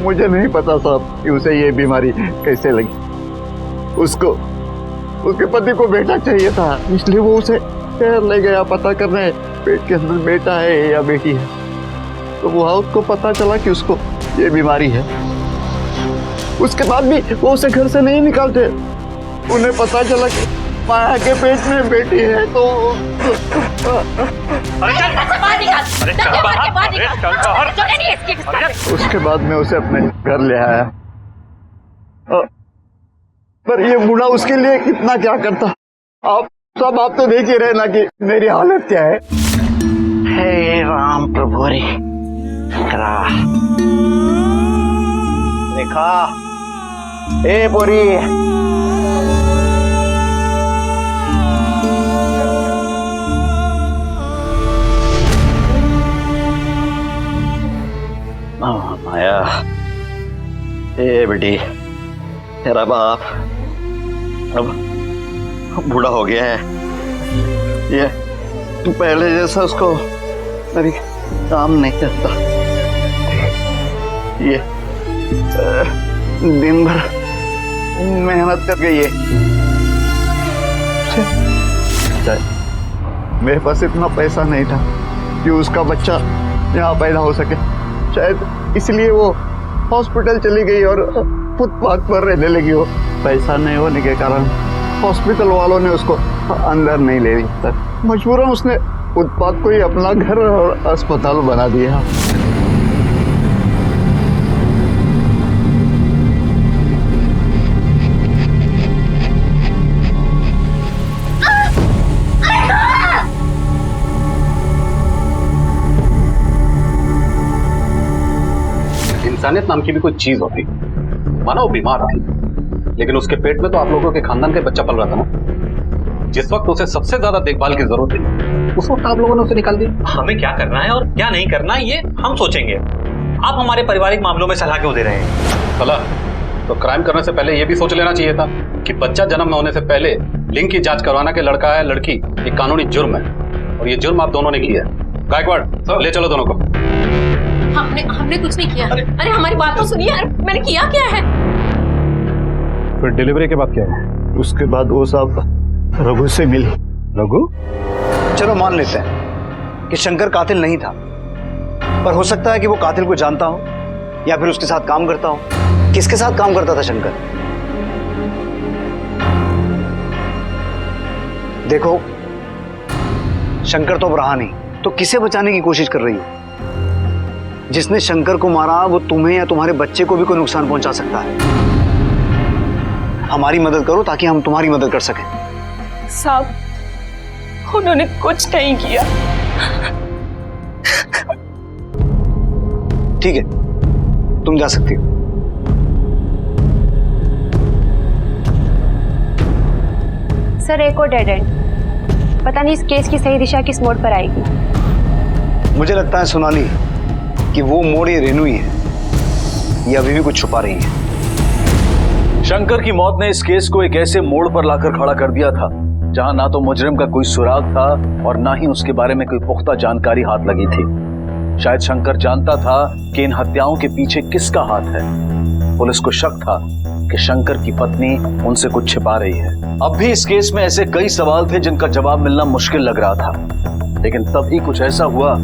मुझे नहीं पता साहब कि उसे ये बीमारी कैसे लगी। उसको उसके पति को बेटा चाहिए था, इसलिए वो उसे शहर ले गया पता करने पेट के अंदर बेटा है या बेटी है। तो वहाँ उसको पता चला कि उसको ये बीमारी है। उसके बाद भी वो उसे घर से नहीं निकालते। उन्हें पता चला कि माया के पेट में बेटी है तो उसके बाद मैं उसे अपने घर ले आया। पर ये बूढ़ा उसके लिए कितना क्या करता। आप तो देख ही रहे ना कि मेरी हालत क्या है। हे राम प्रभु रे रेखा, ए बोरी, माया, ए बेटी, तेरा बाप अब बूढ़ा हो गया है। ये तू पहले जैसा उसको अभी काम नहीं करता। ये दिन भर मेहनत कर गई है। मेरे पास इतना पैसा नहीं था कि उसका बच्चा यहाँ पैदा हो सके। शायद इसलिए वो हॉस्पिटल चली गई और फुटपाथ पर रहने लगी। हो पैसा नहीं होने के कारण हॉस्पिटल वालों ने उसको अंदर नहीं ले लिया। मजबूरन उसने फुटपाथ को ही अपना घर और अस्पताल बना दिया। इंसानियत नाम की भी कोई चीज होती, मानो वो बीमार थी, लेकिन उसके पेट में तो आप लोगों के खानदान का बच्चा पल रहा था ना। जिस वक्त उसे सबसे ज्यादा देखभाल की जरूरत थी उस वक्त आप लोगों ने उसे निकाल दिया। हमें क्या करना है और क्या नहीं करना ये हम सोचेंगे। आप हमारे पारिवारिक मामलों में सलाह क्यों दे रहे हैं? सलाह तो क्राइम करने से पहले ये भी सोच लेना चाहिए था कि बच्चा जन्म में होने से पहले लिंग की जांच करवाना कि लड़का है लड़की, ये कानूनी जुर्म है और ये जुर्म आप दोनों ने किया है। गायकवाड़, ले चलो दोनों को। हमने कुछ नहीं किया। अरे हमारी बात तो सुनिए यार, मैंने किया क्या है? फिर डिलीवरी के बाद क्या हुआ? उसके बाद वो साहब रघु से मिली। रघु? चलो मान लेते हैं कि शंकर कातिल नहीं था, पर हो सकता है कि वो कातिल को जानता हो या फिर उसके साथ काम करता हो। किसके साथ काम करता था शंकर? देखो, शंकर तो अब रहा नहीं, तो किसे बचाने की कोशिश कर रही हो? जिसने शंकर को मारा वो तुम्हें या तुम्हारे बच्चे को भी कोई नुकसान पहुंचा सकता है। हमारी मदद करो ताकि हम तुम्हारी मदद कर सकें। साहब, उन्होंने कुछ नहीं किया। ठीक है, तुम जा सकती हो। सर, एक और डेड एंड। पता नहीं इस केस की सही दिशा किस मोड़ पर आएगी। मुझे लगता है सोनाली कि वो मोड़ ये रेनू ही है। ये अभी भी कुछ छुपा रही है। शंकर की मौत ने इस केस को एक ऐसे मोड़ पर लाकर खड़ा कर दिया था जहां ना तो मुजरिम का कोई सुराग था और ना ही उसके बारे में कोई पुख्ता जानकारी हाथ लगी थी। शायद शंकर जानता था कि इन हत्याओं के पीछे किसका हाथ है। पुलिस को शक था कि शंकर की पत्नी उनसे कुछ छिपा रही है। अब भी इस केस में ऐसे कई सवाल थे जिनका जवाब मिलना मुश्किल लग रहा था, लेकिन तभी कुछ ऐसा हुआ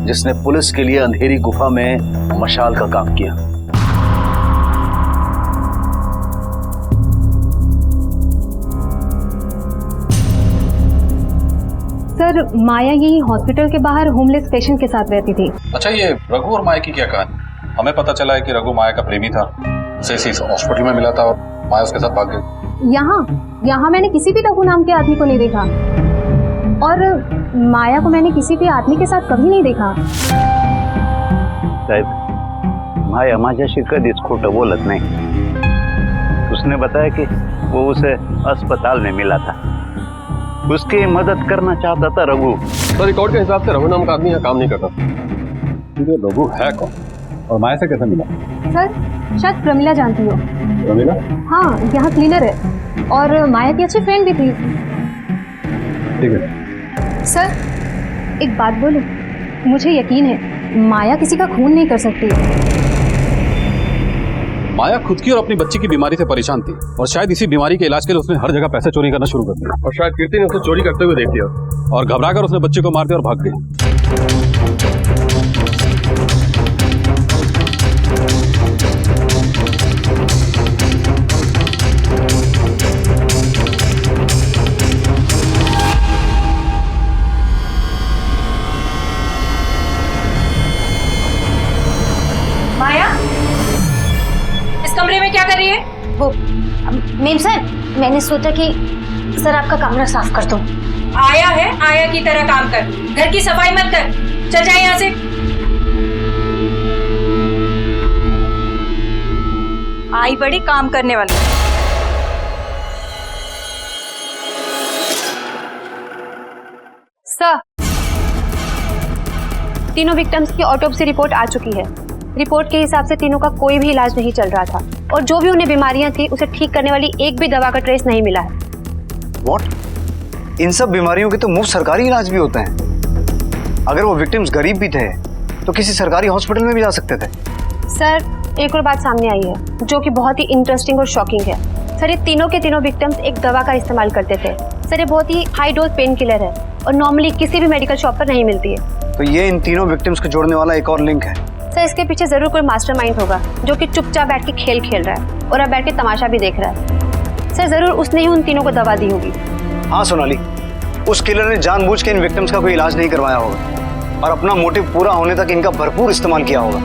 जिसने पुलिस के लिए अंधेरी गुफा में मशाल का काम किया। सर, माया यही हॉस्पिटल के बाहर होमलेस पेशेंट के साथ रहती थी। अच्छा, ये रघु और माया की क्या कहानी? हमें पता चला है कि रघु माया का प्रेमी था, उसे इसी हॉस्पिटल में मिला था और माया उसके साथ भाग गई। यहाँ मैंने किसी भी रघु नाम के आदमी को नहीं देखा और माया को मैंने किसी भी आदमी के साथ कभी नहीं देखा। साहेब, माया माझ्याशी कधीच खोटं बोलत नहीं। उसने बताया कि वो उसे अस्पताल में मिला था, उसकी मदद करना चाहता था रघु। तो रिकॉर्ड के हिसाब से रघु नाम का आदमी यहाँ काम नहीं करता। तो रघु है कौन और माया से कैसे मिला? सर, शायद प्रमिला जानती हो। प्रमिला? हाँ, यहाँ क्लीनर है और माया की अच्छी फ्रेंड भी थी। ठीक है। सर, एक बात बोलूं, मुझे यकीन है माया किसी का खून नहीं कर सकती। माया खुद की और अपनी बच्ची की बीमारी से परेशान थी और शायद इसी बीमारी के इलाज के लिए उसने हर जगह पैसे चोरी करना शुरू कर दिया और शायद कीर्ति ने उसे चोरी करते हुए देख लिया और घबराकर उसने बच्चे को मार दिया और भाग गई। माया, इस कमरे में क्या कर रही है? वो मेम सर, मैंने सोचा कि सर आपका कमरा साफ कर दूं। आया है, आया की तरह काम कर, घर की सफाई मत कर, चल जाए यहाँ से। आई बड़ी काम करने वाली। सर, तीनों विक्टिम्स की ऑटोप्सी रिपोर्ट आ चुकी है। रिपोर्ट के हिसाब से तीनों का कोई भी इलाज नहीं चल रहा था और जो भी उन्हें बीमारियां थी उसे ठीक करने वाली एक भी दवा का ट्रेस नहीं मिला है। What? इन सब बीमारियों के तो मुफ्त सरकारी इलाज भी होते हैं। अगर वो विक्टिम्स गरीब भी थे तो किसी सरकारी हॉस्पिटल में भी जा सकते थे। सर, एक और बात सामने आई है जो कि बहुत ही इंटरेस्टिंग और शॉकिंग है। सर, ये तीनों के तीनों विक्टिम्स एक दवा का इस्तेमाल करते थे। सर, ये बहुत ही हाई डोज पेन किलर है और नॉर्मली किसी भी मेडिकल शॉप पर नहीं मिलती है। तो ये इन तीनों विक्टिम्स को जोड़ने वाला एक और लिंक है। सर, इसके पीछे जरूर कोई मास्टरमाइंड होगा जो कि चुपचाप बैठ के खेल खेल रहा है और अब बैठ के तमाशा भी देख रहा है। सर, जरूर उसने ही उन तीनों को दवा दी होगी। हाँ सोनाली, उस किलर ने जानबूझ के इन विक्टिम्स का कोई इलाज नहीं करवाया होगा और अपना मोटिव पूरा होने तक इनका भरपूर इस्तेमाल किया होगा।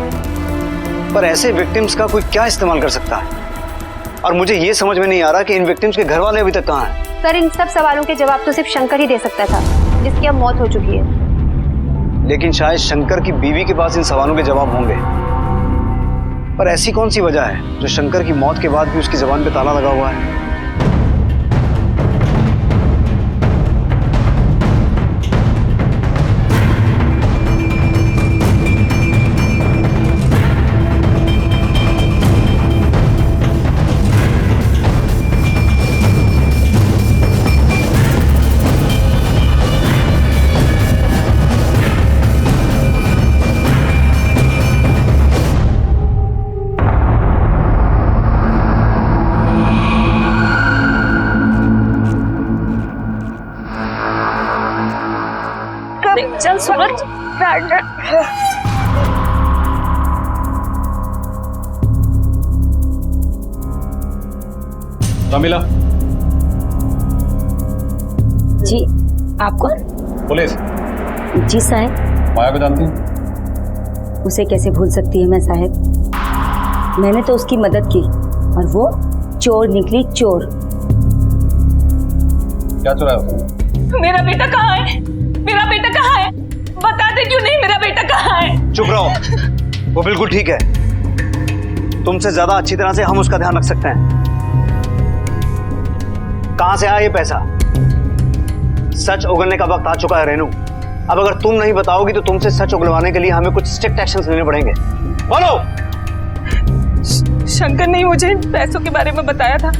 पर ऐसे विक्टिम्स का कोई क्या इस्तेमाल कर सकता है? और मुझे ये समझ में नहीं आ रहा कि इन विक्टिम्स के घर वाले अभी तक कहाँ हैं। सर, इन सब सवालों के जवाब तो सिर्फ शंकर ही दे सकता था, जिसकी अब मौत हो चुकी है। लेकिन शायद शंकर की बीवी के पास इन सवालों के जवाब होंगे। पर ऐसी कौन सी वजह है जो शंकर की मौत के बाद भी उसकी जुबान पे ताला लगा हुआ है? चल सूरज, प्रमिला। जी, आप कौन? पुलिस। जी साहब। माया को जानती हैं? उसे कैसे भूल सकती है मैं साहब? मैंने तो उसकी मदद की और वो चोर निकली, चोर। क्या चुराया उसने? मेरा बेटा कहाँ है? मेरा बेटा कहाँ है? बताते क्यों नहीं? मेरा बेटा कहाँ है? चुप रहो, वो बिल्कुल ठीक है। तुमसे ज्यादा अच्छी तरह से हम उसका ध्यान रख सकते हैं। कहां से आया ये पैसा? सच उगलने का वक्त आ चुका है रेनू। अब अगर तुम नहीं बताओगी तो तुमसे सच उगलवाने के लिए हमें कुछ स्ट्रिक्ट एक्शंस लेने पड़ेंगे। बोलो। शंकर ने मुझे इन पैसों के बारे में बताया था।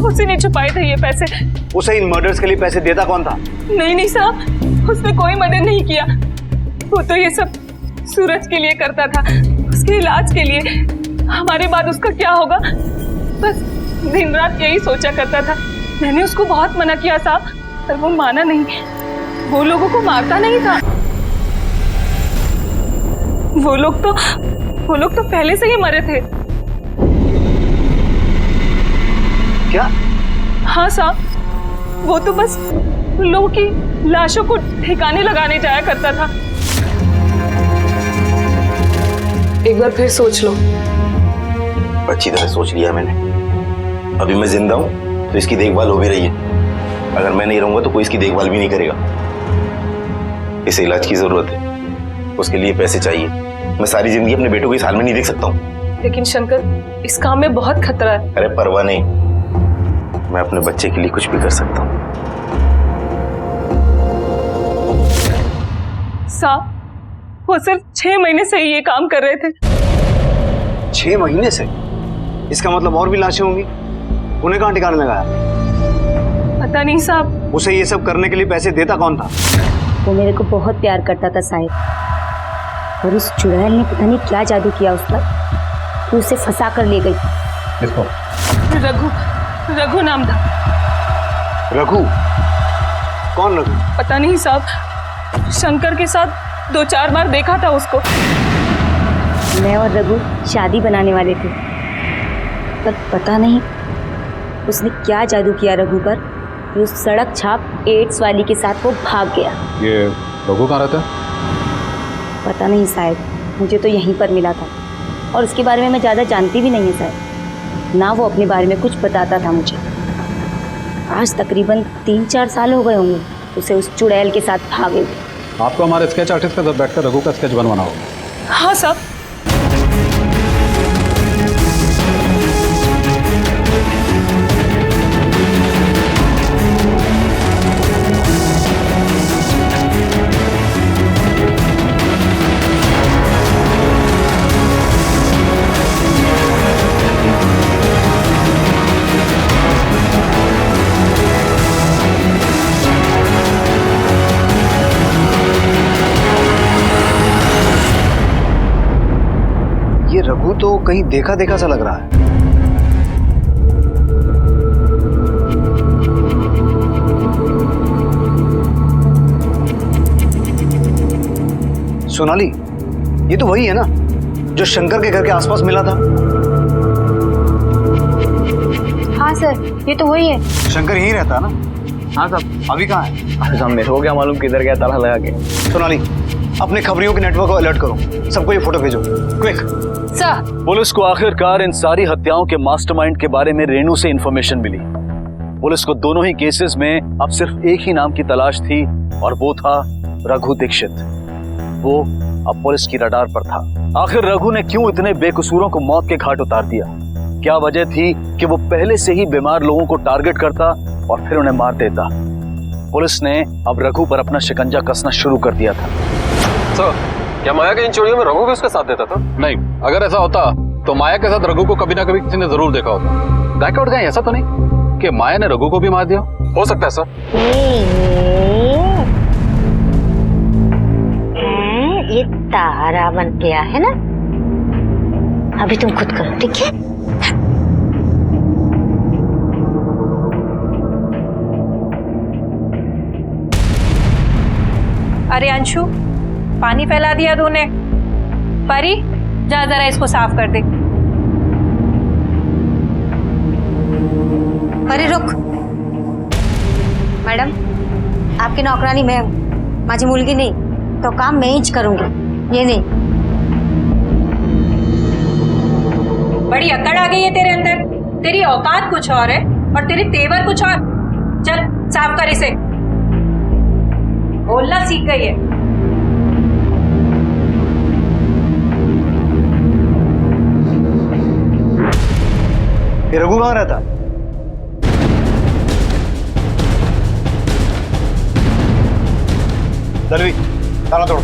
उसी ने छुपाए थे ये पैसे। उसे इन मर्डर्स के लिए पैसे देता कौन था? नहीं साहब, उसने कोई मदद नहीं किया। वो तो ये सब सूरज के लिए करता था, उसके इलाज के लिए। हमारे बाद उसका क्या होगा, बस दिन रात यही सोचा करता था। मैंने उसको बहुत मना किया साहब, पर वो माना नहीं। वो लोगों को मारता नहीं था। वो लोग तो पहले से ही मरे थे। क्या? हाँ साहब, वो तो बस उन लोगों की लाशों को ठिकाने लगाने जाया करता था। एक बार फिर सोच लो। अच्छी तरह सोच लिया मैंने। अभी मैं जिंदा हूँ तो इसकी देखभाल हो भी रही है। अगर मैं नहीं रहूंगा तो कोई इसकी देखभाल भी नहीं करेगा। इसे इलाज की जरूरत है, उसके लिए पैसे चाहिए। मैं सारी जिंदगी अपने बेटों को इस हाल में नहीं देख सकता हूँ। लेकिन शंकर, इस काम में बहुत खतरा है। अरे परवाह नहीं, मैं अपने बच्चे के लिए कुछ भी कर सकता हूँ। साहब, वो सिर्फ 6 महीने से ही ये काम कर रहे थे। 6 महीने से? इसका मतलब और भी लाशें होंगी। उन्हें कहाँ ठिकाने लगाया? पता नहीं साहब। उसे ये सब करने के लिए पैसे देता कौन था? वो मेरे को बहुत प्यार करता था साहिब, और उस चुड़ैल ने पता नहीं क्या जादू किया उस पर, तो उसे फंसा कर ले गई। रघु नाम था। रघु? कौन रघु? पता नहीं साहब, शंकर के साथ 2-4 बार देखा था उसको। मैं और रघु शादी बनाने वाले थे, पर पता नहीं उसने क्या जादू किया रघु पर, कि उस सड़क छाप एड्स वाली के साथ वो भाग गया। ये रघु कहाँ रहता है? पता नहीं साहब, मुझे तो यहीं पर मिला था, और उसके बारे में मैं ज़्यादा जानती भी नहीं है साहब। ना वो अपने बारे में कुछ बताता था मुझे। आज तकरीबन 3-4 साल हो गए होंगे उसे उस चुड़ैल के साथ भागे हुए। आपको हमारे स्केच आर्टिस्ट के साथ बैठकर रघु का स्केच बनवाना होगा। हाँ साहब। रघु तो कहीं देखा देखा सा लग रहा है। सोनाली, ये तो वही है ना जो शंकर के घर के आसपास मिला था? हाँ सर, ये तो वही है। शंकर यहीं रहता है ना? हाँ साहब। अभी कहाँ है? अरे साहब, मेरे को क्या मालूम किधर गया ताला लगा के। सोनाली, अपने खबरियों के नेटवर्क को अलर्ट करो, सबको ये फोटो भेजो, क्विक। सर। पुलिस को आखिरकार इन सारी हत्याओं के मास्टरमाइंड के बारे में रेणु से इंफॉर्मेशन मिली। पुलिस को दोनों ही केसेस में अब सिर्फ एक ही नाम की तलाश थी, और वो था रघु दीक्षित। वो अब पुलिस की रडार पर था। आखिर रघु ने क्यों इतने बेकसूरों को मौत के घाट उतार दिया? क्या वजह थी कि वो पहले से ही बीमार लोगों को टारगेट करता और फिर उन्हें मार देता? पुलिस ने अब रघु पर अपना शिकंजा कसना शुरू कर दिया था। सर, क्या माया के इन चोरियों में रघु भी उसका साथ देता था? नहीं, अगर ऐसा होता तो माया के साथ रघु को कभी ना कभी किसी ने जरूर देखा होता। बैकआउट गए, ऐसा तो नहीं कि माया ने रघु को भी मार दिया? हो सकता है सर। ये तारा बन गया है ना, अभी तुम खुद करो, ठीक है? अरे अंशु, पानी फैला दिया तूने। परी, जा जरा इसको साफ कर दे। परी रुक। मैडम, आपकी नौकरानी मैं हूँ, माझी मुलगी नहीं, तो काम मैं ही करूंगी, ये नहीं। बड़ी अकड़ आ गई है तेरे अंदर। तेरी औकात कुछ और है और तेरे तेवर कुछ और। चल साफ कर इसे। बोलना सीख गई है। ये रघु कहाँ रहता? दलवी, ताला तोड़ो।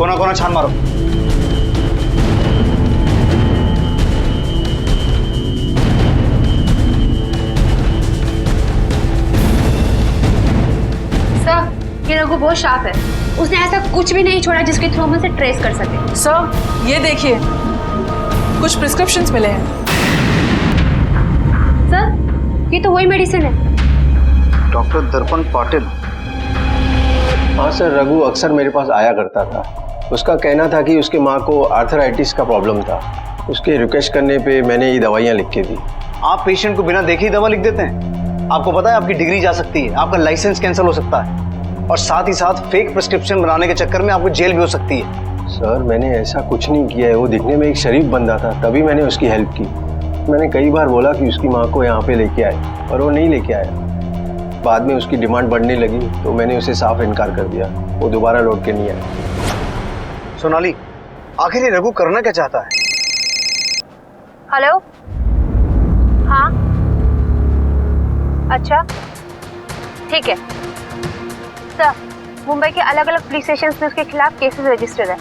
कोना कोना छान मारो। सर ये रघु बहुत शार्प है, उसने ऐसा कुछ भी नहीं छोड़ा जिसके थ्रू हम उसे ट्रेस कर सके। सर ये देखिए कुछ प्रिस्क्रिप्शंस मिले हैं। सर ये तो वही मेडिसिन है। डॉक्टर दर्पण पाटिल। हाँ सर, रघु अक्सर मेरे पास आया करता था। उसका कहना था कि उसके माँ को आर्थराइटिस का प्रॉब्लम था। उसके रिक्वेस्ट करने पे मैंने ये दवाइयाँ लिख के दी। आप पेशेंट को बिना देखे ही दवा लिख देते हैं? आपको पता है आपकी डिग्री जा सकती है, आपका लाइसेंस कैंसिल हो सकता है, और साथ ही साथ फेक प्रिस्क्रिप्शन बनाने के चक्कर में आपको जेल भी हो सकती है। सर मैंने ऐसा कुछ नहीं किया है। वो दिखने में एक शरीफ बंदा था, तभी मैंने उसकी हेल्प की। मैंने कई बार बोला कि उसकी माँ को यहाँ पे लेके आए, पर वो नहीं लेके आया। बाद में उसकी डिमांड बढ़ने लगी तो मैंने उसे साफ इनकार कर दिया। वो दोबारा लौट के नहीं आया। सोनाली, आखिर ये रघु करना क्या चाहता है? हेलो, हाँ अच्छा ठीक है सर। मुंबई के अलग अलग पुलिस स्टेशन में उसके खिलाफ केसेस रजिस्टर्ड है।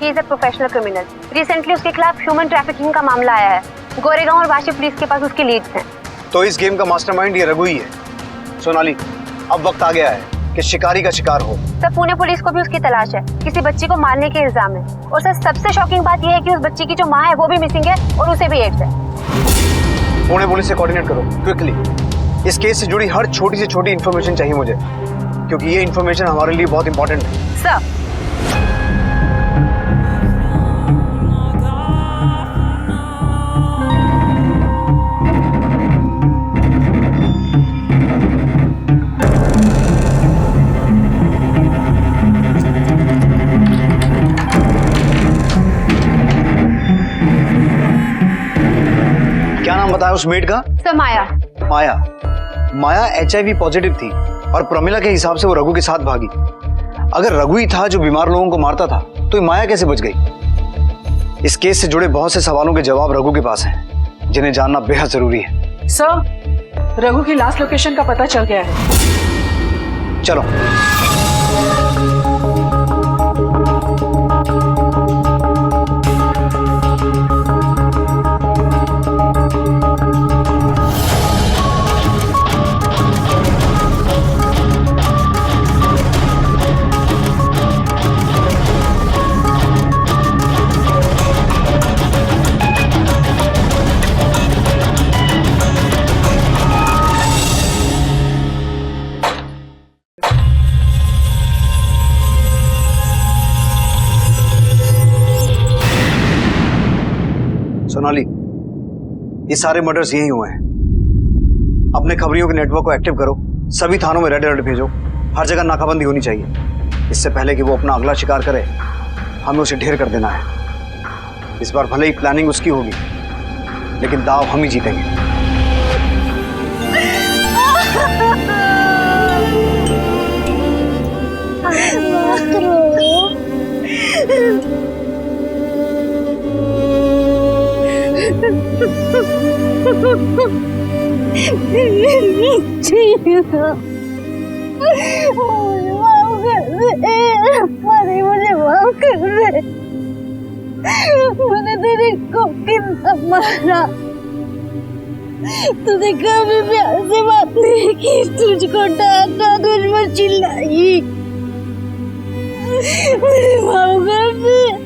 He is a professional criminal. Recently उसके खिलाफ ह्यूमन ट्रैफिकिंग का मामला आया है। गोरेगांव और वाशी पुलिस के पास उसके लीड्स हैं। तो इस गेम का मास्टरमाइंड ये रघु ही है। सोनाली, अब वक्त आ गया है कि शिकारी का शिकार हो। सर पुणे पुलिस को भी उसकी तलाश है, किसी बच्ची को मारने के इल्जाम है। और सर सबसे शॉकिंग बात यह है कि उस बच्ची की जो माँ है वो भी मिसिंग है और उसे भी एड्स है। पुणे पुलिस से कोऑर्डिनेट करो क्विकली। इस केस से जुड़ी हर छोटी से छोटी इन्फॉर्मेशन चाहिए मुझे, क्योंकि ये इन्फॉर्मेशन हमारे लिए बहुत इंपॉर्टेंट है। सर क्या नाम बताया उस मेड का? सर माया। माया। माया HIV पॉजिटिव थी और प्रमिला के हिसाब से वो रघु के साथ भागी। अगर रघु ही था जो बीमार लोगों को मारता था तो ये माया कैसे बच गई? इस केस से जुड़े बहुत से सवालों के जवाब रघु के पास हैं, जिन्हें जानना बेहद जरूरी है। सर रघु की लास्ट लोकेशन का पता चल गया है। चलो। सोनाली, ये सारे मर्डर्स यही हुए हैं। अपने खबरियों के नेटवर्क को एक्टिव करो, सभी थानों में रेड अलर्ट भेजो, हर जगह नाकाबंदी होनी चाहिए। इससे पहले कि वो अपना अगला शिकार करे, हमें उसे ढेर कर देना है। इस बार भले ही प्लानिंग उसकी होगी, लेकिन दाव हम ही जीतेंगे। मुझे माफ कर दे। मैंने तेरे को कितना मारा, तूने कभी प्यार से बात नहीं की, तुझको डांटा, तुझ पर चिल्लाई। मुझे माफ कर दे।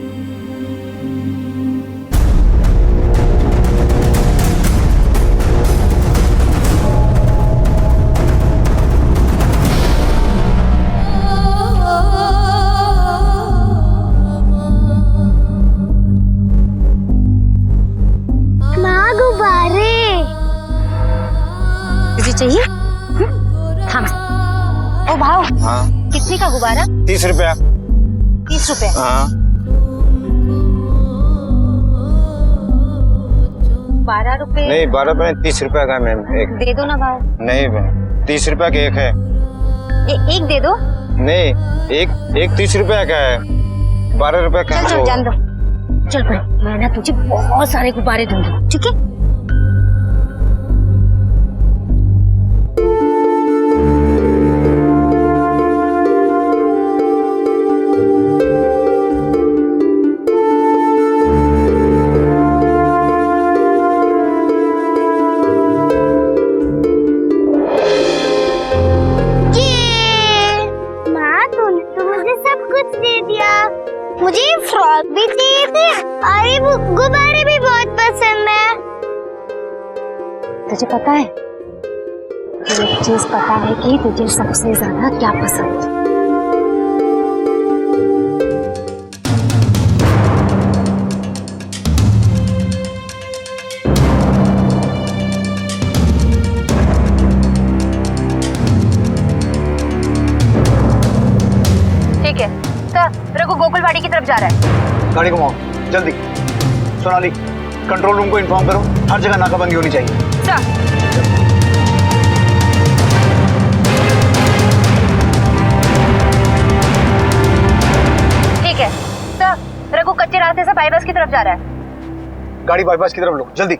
चाहिए? थाम। ओ भाव, हाँ? कितने का गुब्बारा? 30 रुपया। 30 रुपया? हाँ। 12 रुपए? नहीं 12 रुपए 30 रुपया का मैम। एक दे दो ना भाव। नहीं मैम, 30 रुपया का एक है। एक दे दो। नहीं, एक 30 रुपया का है, 12 रुपया का। चल जान दो। चल भाई, मैं ना तुझे बहुत सारे गुब्बारे दूंगी, ठीक है? तुझे पता है, एक चीज पता है कि तुझे सबसे ज्यादा क्या पसंद है। ठीक है सर, रघु गोकुलवाड़ी की तरफ जा रहा है। गाड़ी घुमाओ जल्दी। सोनाली, कंट्रोल रूम को इन्फॉर्म करो, हर जगह नाकाबंदी होनी चाहिए। सर। ठीक है सर, रघु कच्चे रास्ते से बाईपास की तरफ जा रहा है। गाड़ी बाईपास की तरफ लो जल्दी।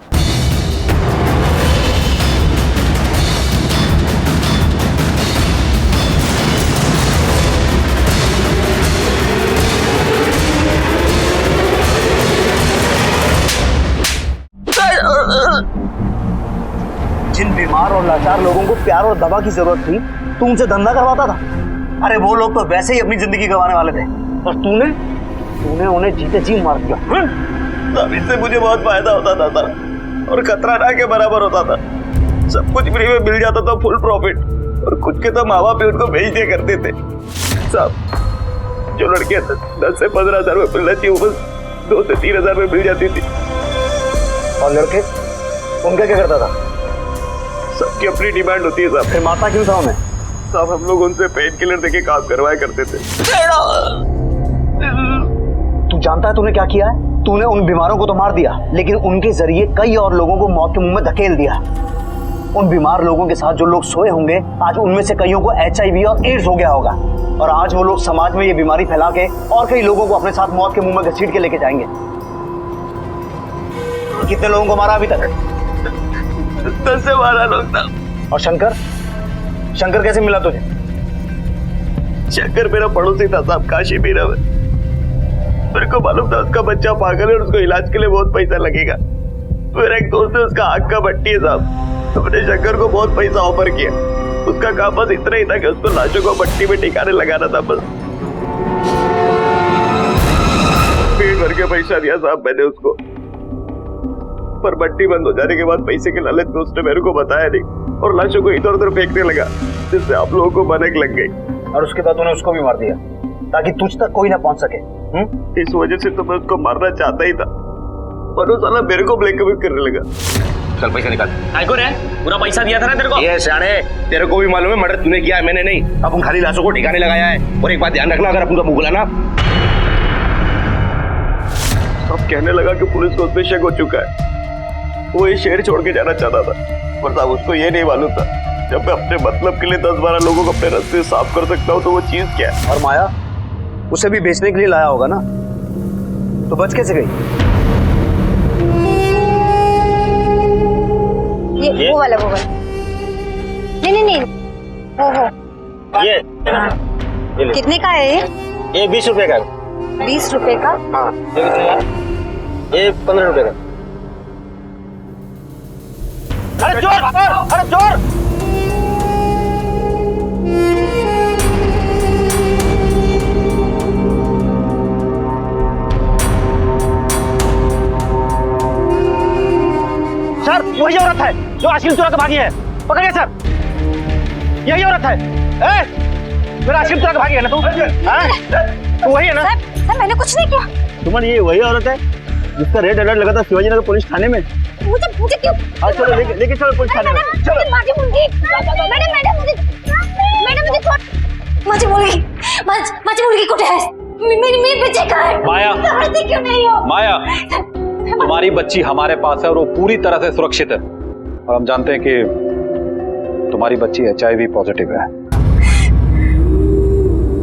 जिन बीमार और लाचार लोगों को प्यार और दवा की जरूरत थी, तू उनसे धंधा करवाता था। अरे वो लोग तो वैसे ही अपनी जिंदगी गंवाने वाले थे, और तूने उन्हें जीते जी मार दिया। तब इससे मुझे बहुत फायदा होता था सर, और खतरा ना के बराबर होता था। सब कुछ फ्री में मिल जाता था, फुल प्रॉफिट, और कुछ के तो माँ बाप भी उनको भेज दिया करते थे। सब जो लड़कियां 10 से 15 हजार में मिलना चाहिए, वो बस 2 से 3 हजार में मिल जाती थी। और लड़के, उनका क्या करता था? सबकी अपनी डिमांड होती है साहब। फिर माता क्यों था उन्हें? साहब हम लोग उनसे पेन किलर देके काम करवाया करते थे। तू जानता है तूने क्या किया है? तूने उन बीमारों को तो मार दिया, लेकिन उनके जरिए कई और लोगों को मौत के मुंह में धकेल दिया। उन बीमार लोगों के साथ जो लोग सोए होंगे, आज उनमें से कईयों को HIV और एड्स हो गया होगा, और आज वो लोग समाज में ये बीमारी फैला के और कई लोगों को अपने साथ मौत के मुंह में घसीट के लेके जाएंगे। कितने लोगों को मारा अभी तक? 10 से 12 लोग था। और शंकर कैसे मिला तुझे? शंकर मेरा पड़ोसी था साहब, काशी मीरा में। मेरे को मालूम था उसका बच्चा पागल है और उसको इलाज के लिए बहुत पैसा लगेगा। मेरा एक दोस्त है, उसका आँख का भट्टी है साहब, तो मैंने शंकर को बहुत पैसा ऑफर किया। उसका काम बस इतना ही था कि उसको लाशों को भट्टी में ठिकाने लगाना था बस। पेट भर के पैसा दिया साहब मैंने उसको, पर भट्टी बंद हो जाने के बाद पैसे के लालच में उसने मेरे को बताया नहीं, और लाशों को इधर उधर फेंकने लगा, जिससे आप लोगों को भनक लग गई। और उसके बाद उन्हें उसको भी मार दिया ताकि तुझ तक कोई ना पहुंच सके। इस वजह से तो मैं उसको मारना चाहता ही था, पर वो साला मेरे को ब्लैकमेल करने लगा। चल पैसा निकाल। पूरा पैसा दिया था ना तेरे को। ये शाणे, तेरे को भी मालूम है मर्डर तूने किया है, मैंने नहीं। अपन खाली लाशों को ठिकाने लगाया है। और एक बात ध्यान रखना, अगर अपन का मुंह बुलाना। अब कहने लगा कि पुलिस को उस पर शक हो चुका है, वो ये शहर छोड़ के जाना चाहता था, पर साहब उसको ये नहीं मालूम था, जब मैं अपने मतलब के लिए 10-12 लोगों को अपने रास्ते साफ कर सकता हूँ तो वो चीज क्या है। और माया उसे भी बेचने के लिए लाया होगा ना, तो बच कैसे गई? ये वो वाला। नहीं वो ये कितने का है ये 20 रुपए का। 20 रुपए का? हाँ। ये कितने का? ये 15 रुपए का। अरे चोर! अरे चोर! सर वही औरत है जो आइसक्रीम चुरा के भागी है, पकड़िए सर। यही औरत है। मेरा आइसक्रीम चुरा के भागी है ना तू? तो वही है ना? सर मैंने कुछ नहीं किया। सुमन ये वही औरत है जिसका रेड अलर्ट लगा था शिवाजी नगर पुलिस थाने में। मुझे क्यों? चलो लेके चलो पुलिस थाने में। चलो। माझी मुलगी कुठे आहे? मी बच्चे का है? माया, क्यों नहीं हो? माया, तुम्हारी बच्ची हमारे पास है और वो पूरी तरह से सुरक्षित है, और हम जानते हैं कि तुम्हारी बच्ची HIV पॉजिटिव है,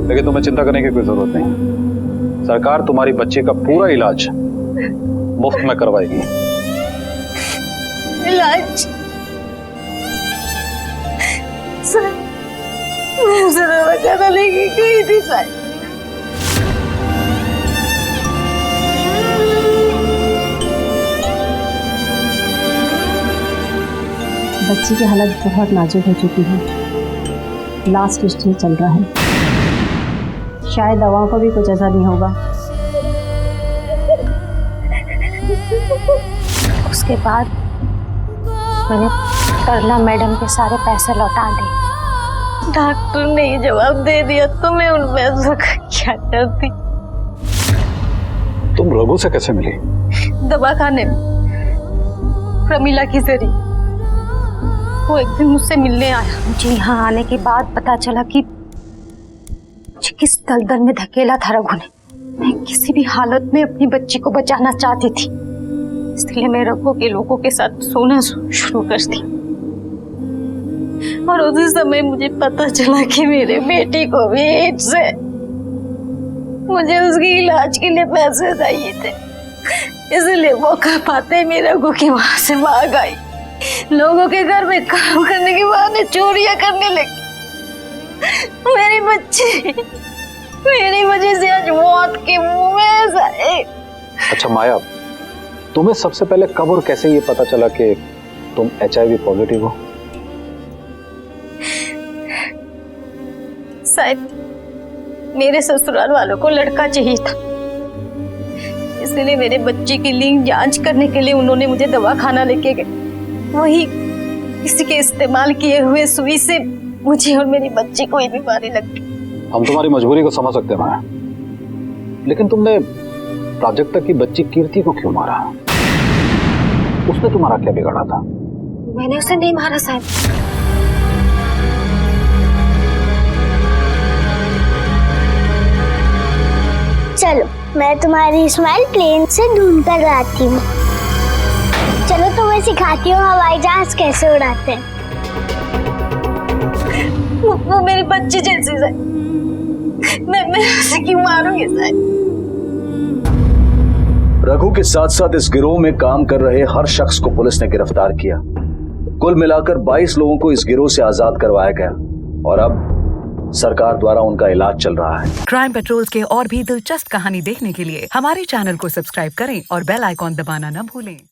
लेकिन तुम्हें चिंता करने की कोई जरूरत नहीं। सरकार तुम्हारी बच्ची का पूरा इलाज मुफ्त में करवाएगी। इलाज? सर मैं उसे दवा ज्यादा लेके गई थी सर। बच्ची की हालत बहुत नाजुक हो चुकी है, लास्ट स्टेज चल रहा है, शायद दवाओं का भी कुछ असर नहीं होगा। उसके बाद मैंने करला मैडम के सारे पैसे लौटा दे। डॉक्टर ने ये जवाब दे दिया तो मैं उन पैसों का क्या करती। तुम रघु से कैसे मिली? दवाखाने में प्रमिला की जरिए। वो एक दिन मुझसे मिलने आया। मुझे यहाँ आने के बाद पता चला कि मुझे किस दलदल में धकेला था रघु ने। मैं किसी भी हालत में अपनी बच्ची को बचाना चाहती थी, इसलिए मैं रघु के लोगों के साथ सोना शुरू कर दी। और उसी समय मुझे पता चला कि मेरे बेटी को भी एड्स है। मुझे उसके इलाज के लिए पैसे चाहिए थे, इसलिए मौका पाते मैं रघु के वहां से भाग आई। लोगों के घर में काम करने के बहाने चोरियां करने लगी। मेरी वजह से आज मौत के मुंह में ऐसा है। अच्छा माया, तुम्हें सबसे पहले कब और कैसे ये पता चला कि तुम HIV पॉजिटिव हो? साहब, मेरे ससुराल वालों को लड़का चाहिए था, इसलिए मेरे बच्चे की लिंग जांच करने के लिए उन्होंने मुझे दवाखाना लेके गए। वही किसी के इस्तेमाल किए हुए सुई से मुझे और मेरी बच्ची को ये बीमारी लग गई। हम तुम्हारी मजबूरी को समझ सकते हैं माया, लेकिन तुमने प्राजक्ता की बच्ची कीर्ति को क्यों मारा? उसने तुम्हारा क्या बिगाड़ा था? मैंने उसे नहीं मारा साहब। चलो मैं तुम्हारी स्माइल प्लेन से ढूंढ कर लाती हूँ। चलो तुम्हें सिखाती हूँ हवाई जहाज कैसे उड़ाते हैं। वो मेरी बच्ची जैसी है, मैं उसे क्यों मारूंगी साहब? रघु के साथ साथ इस गिरोह में काम कर रहे हर शख्स को पुलिस ने गिरफ्तार किया। कुल मिलाकर 22 लोगों को इस गिरोह से आजाद करवाया गया और अब सरकार द्वारा उनका इलाज चल रहा है। क्राइम पेट्रोल के और भी दिलचस्प कहानी देखने के लिए हमारे चैनल को सब्सक्राइब करें और बेल आइकॉन दबाना न भूलें।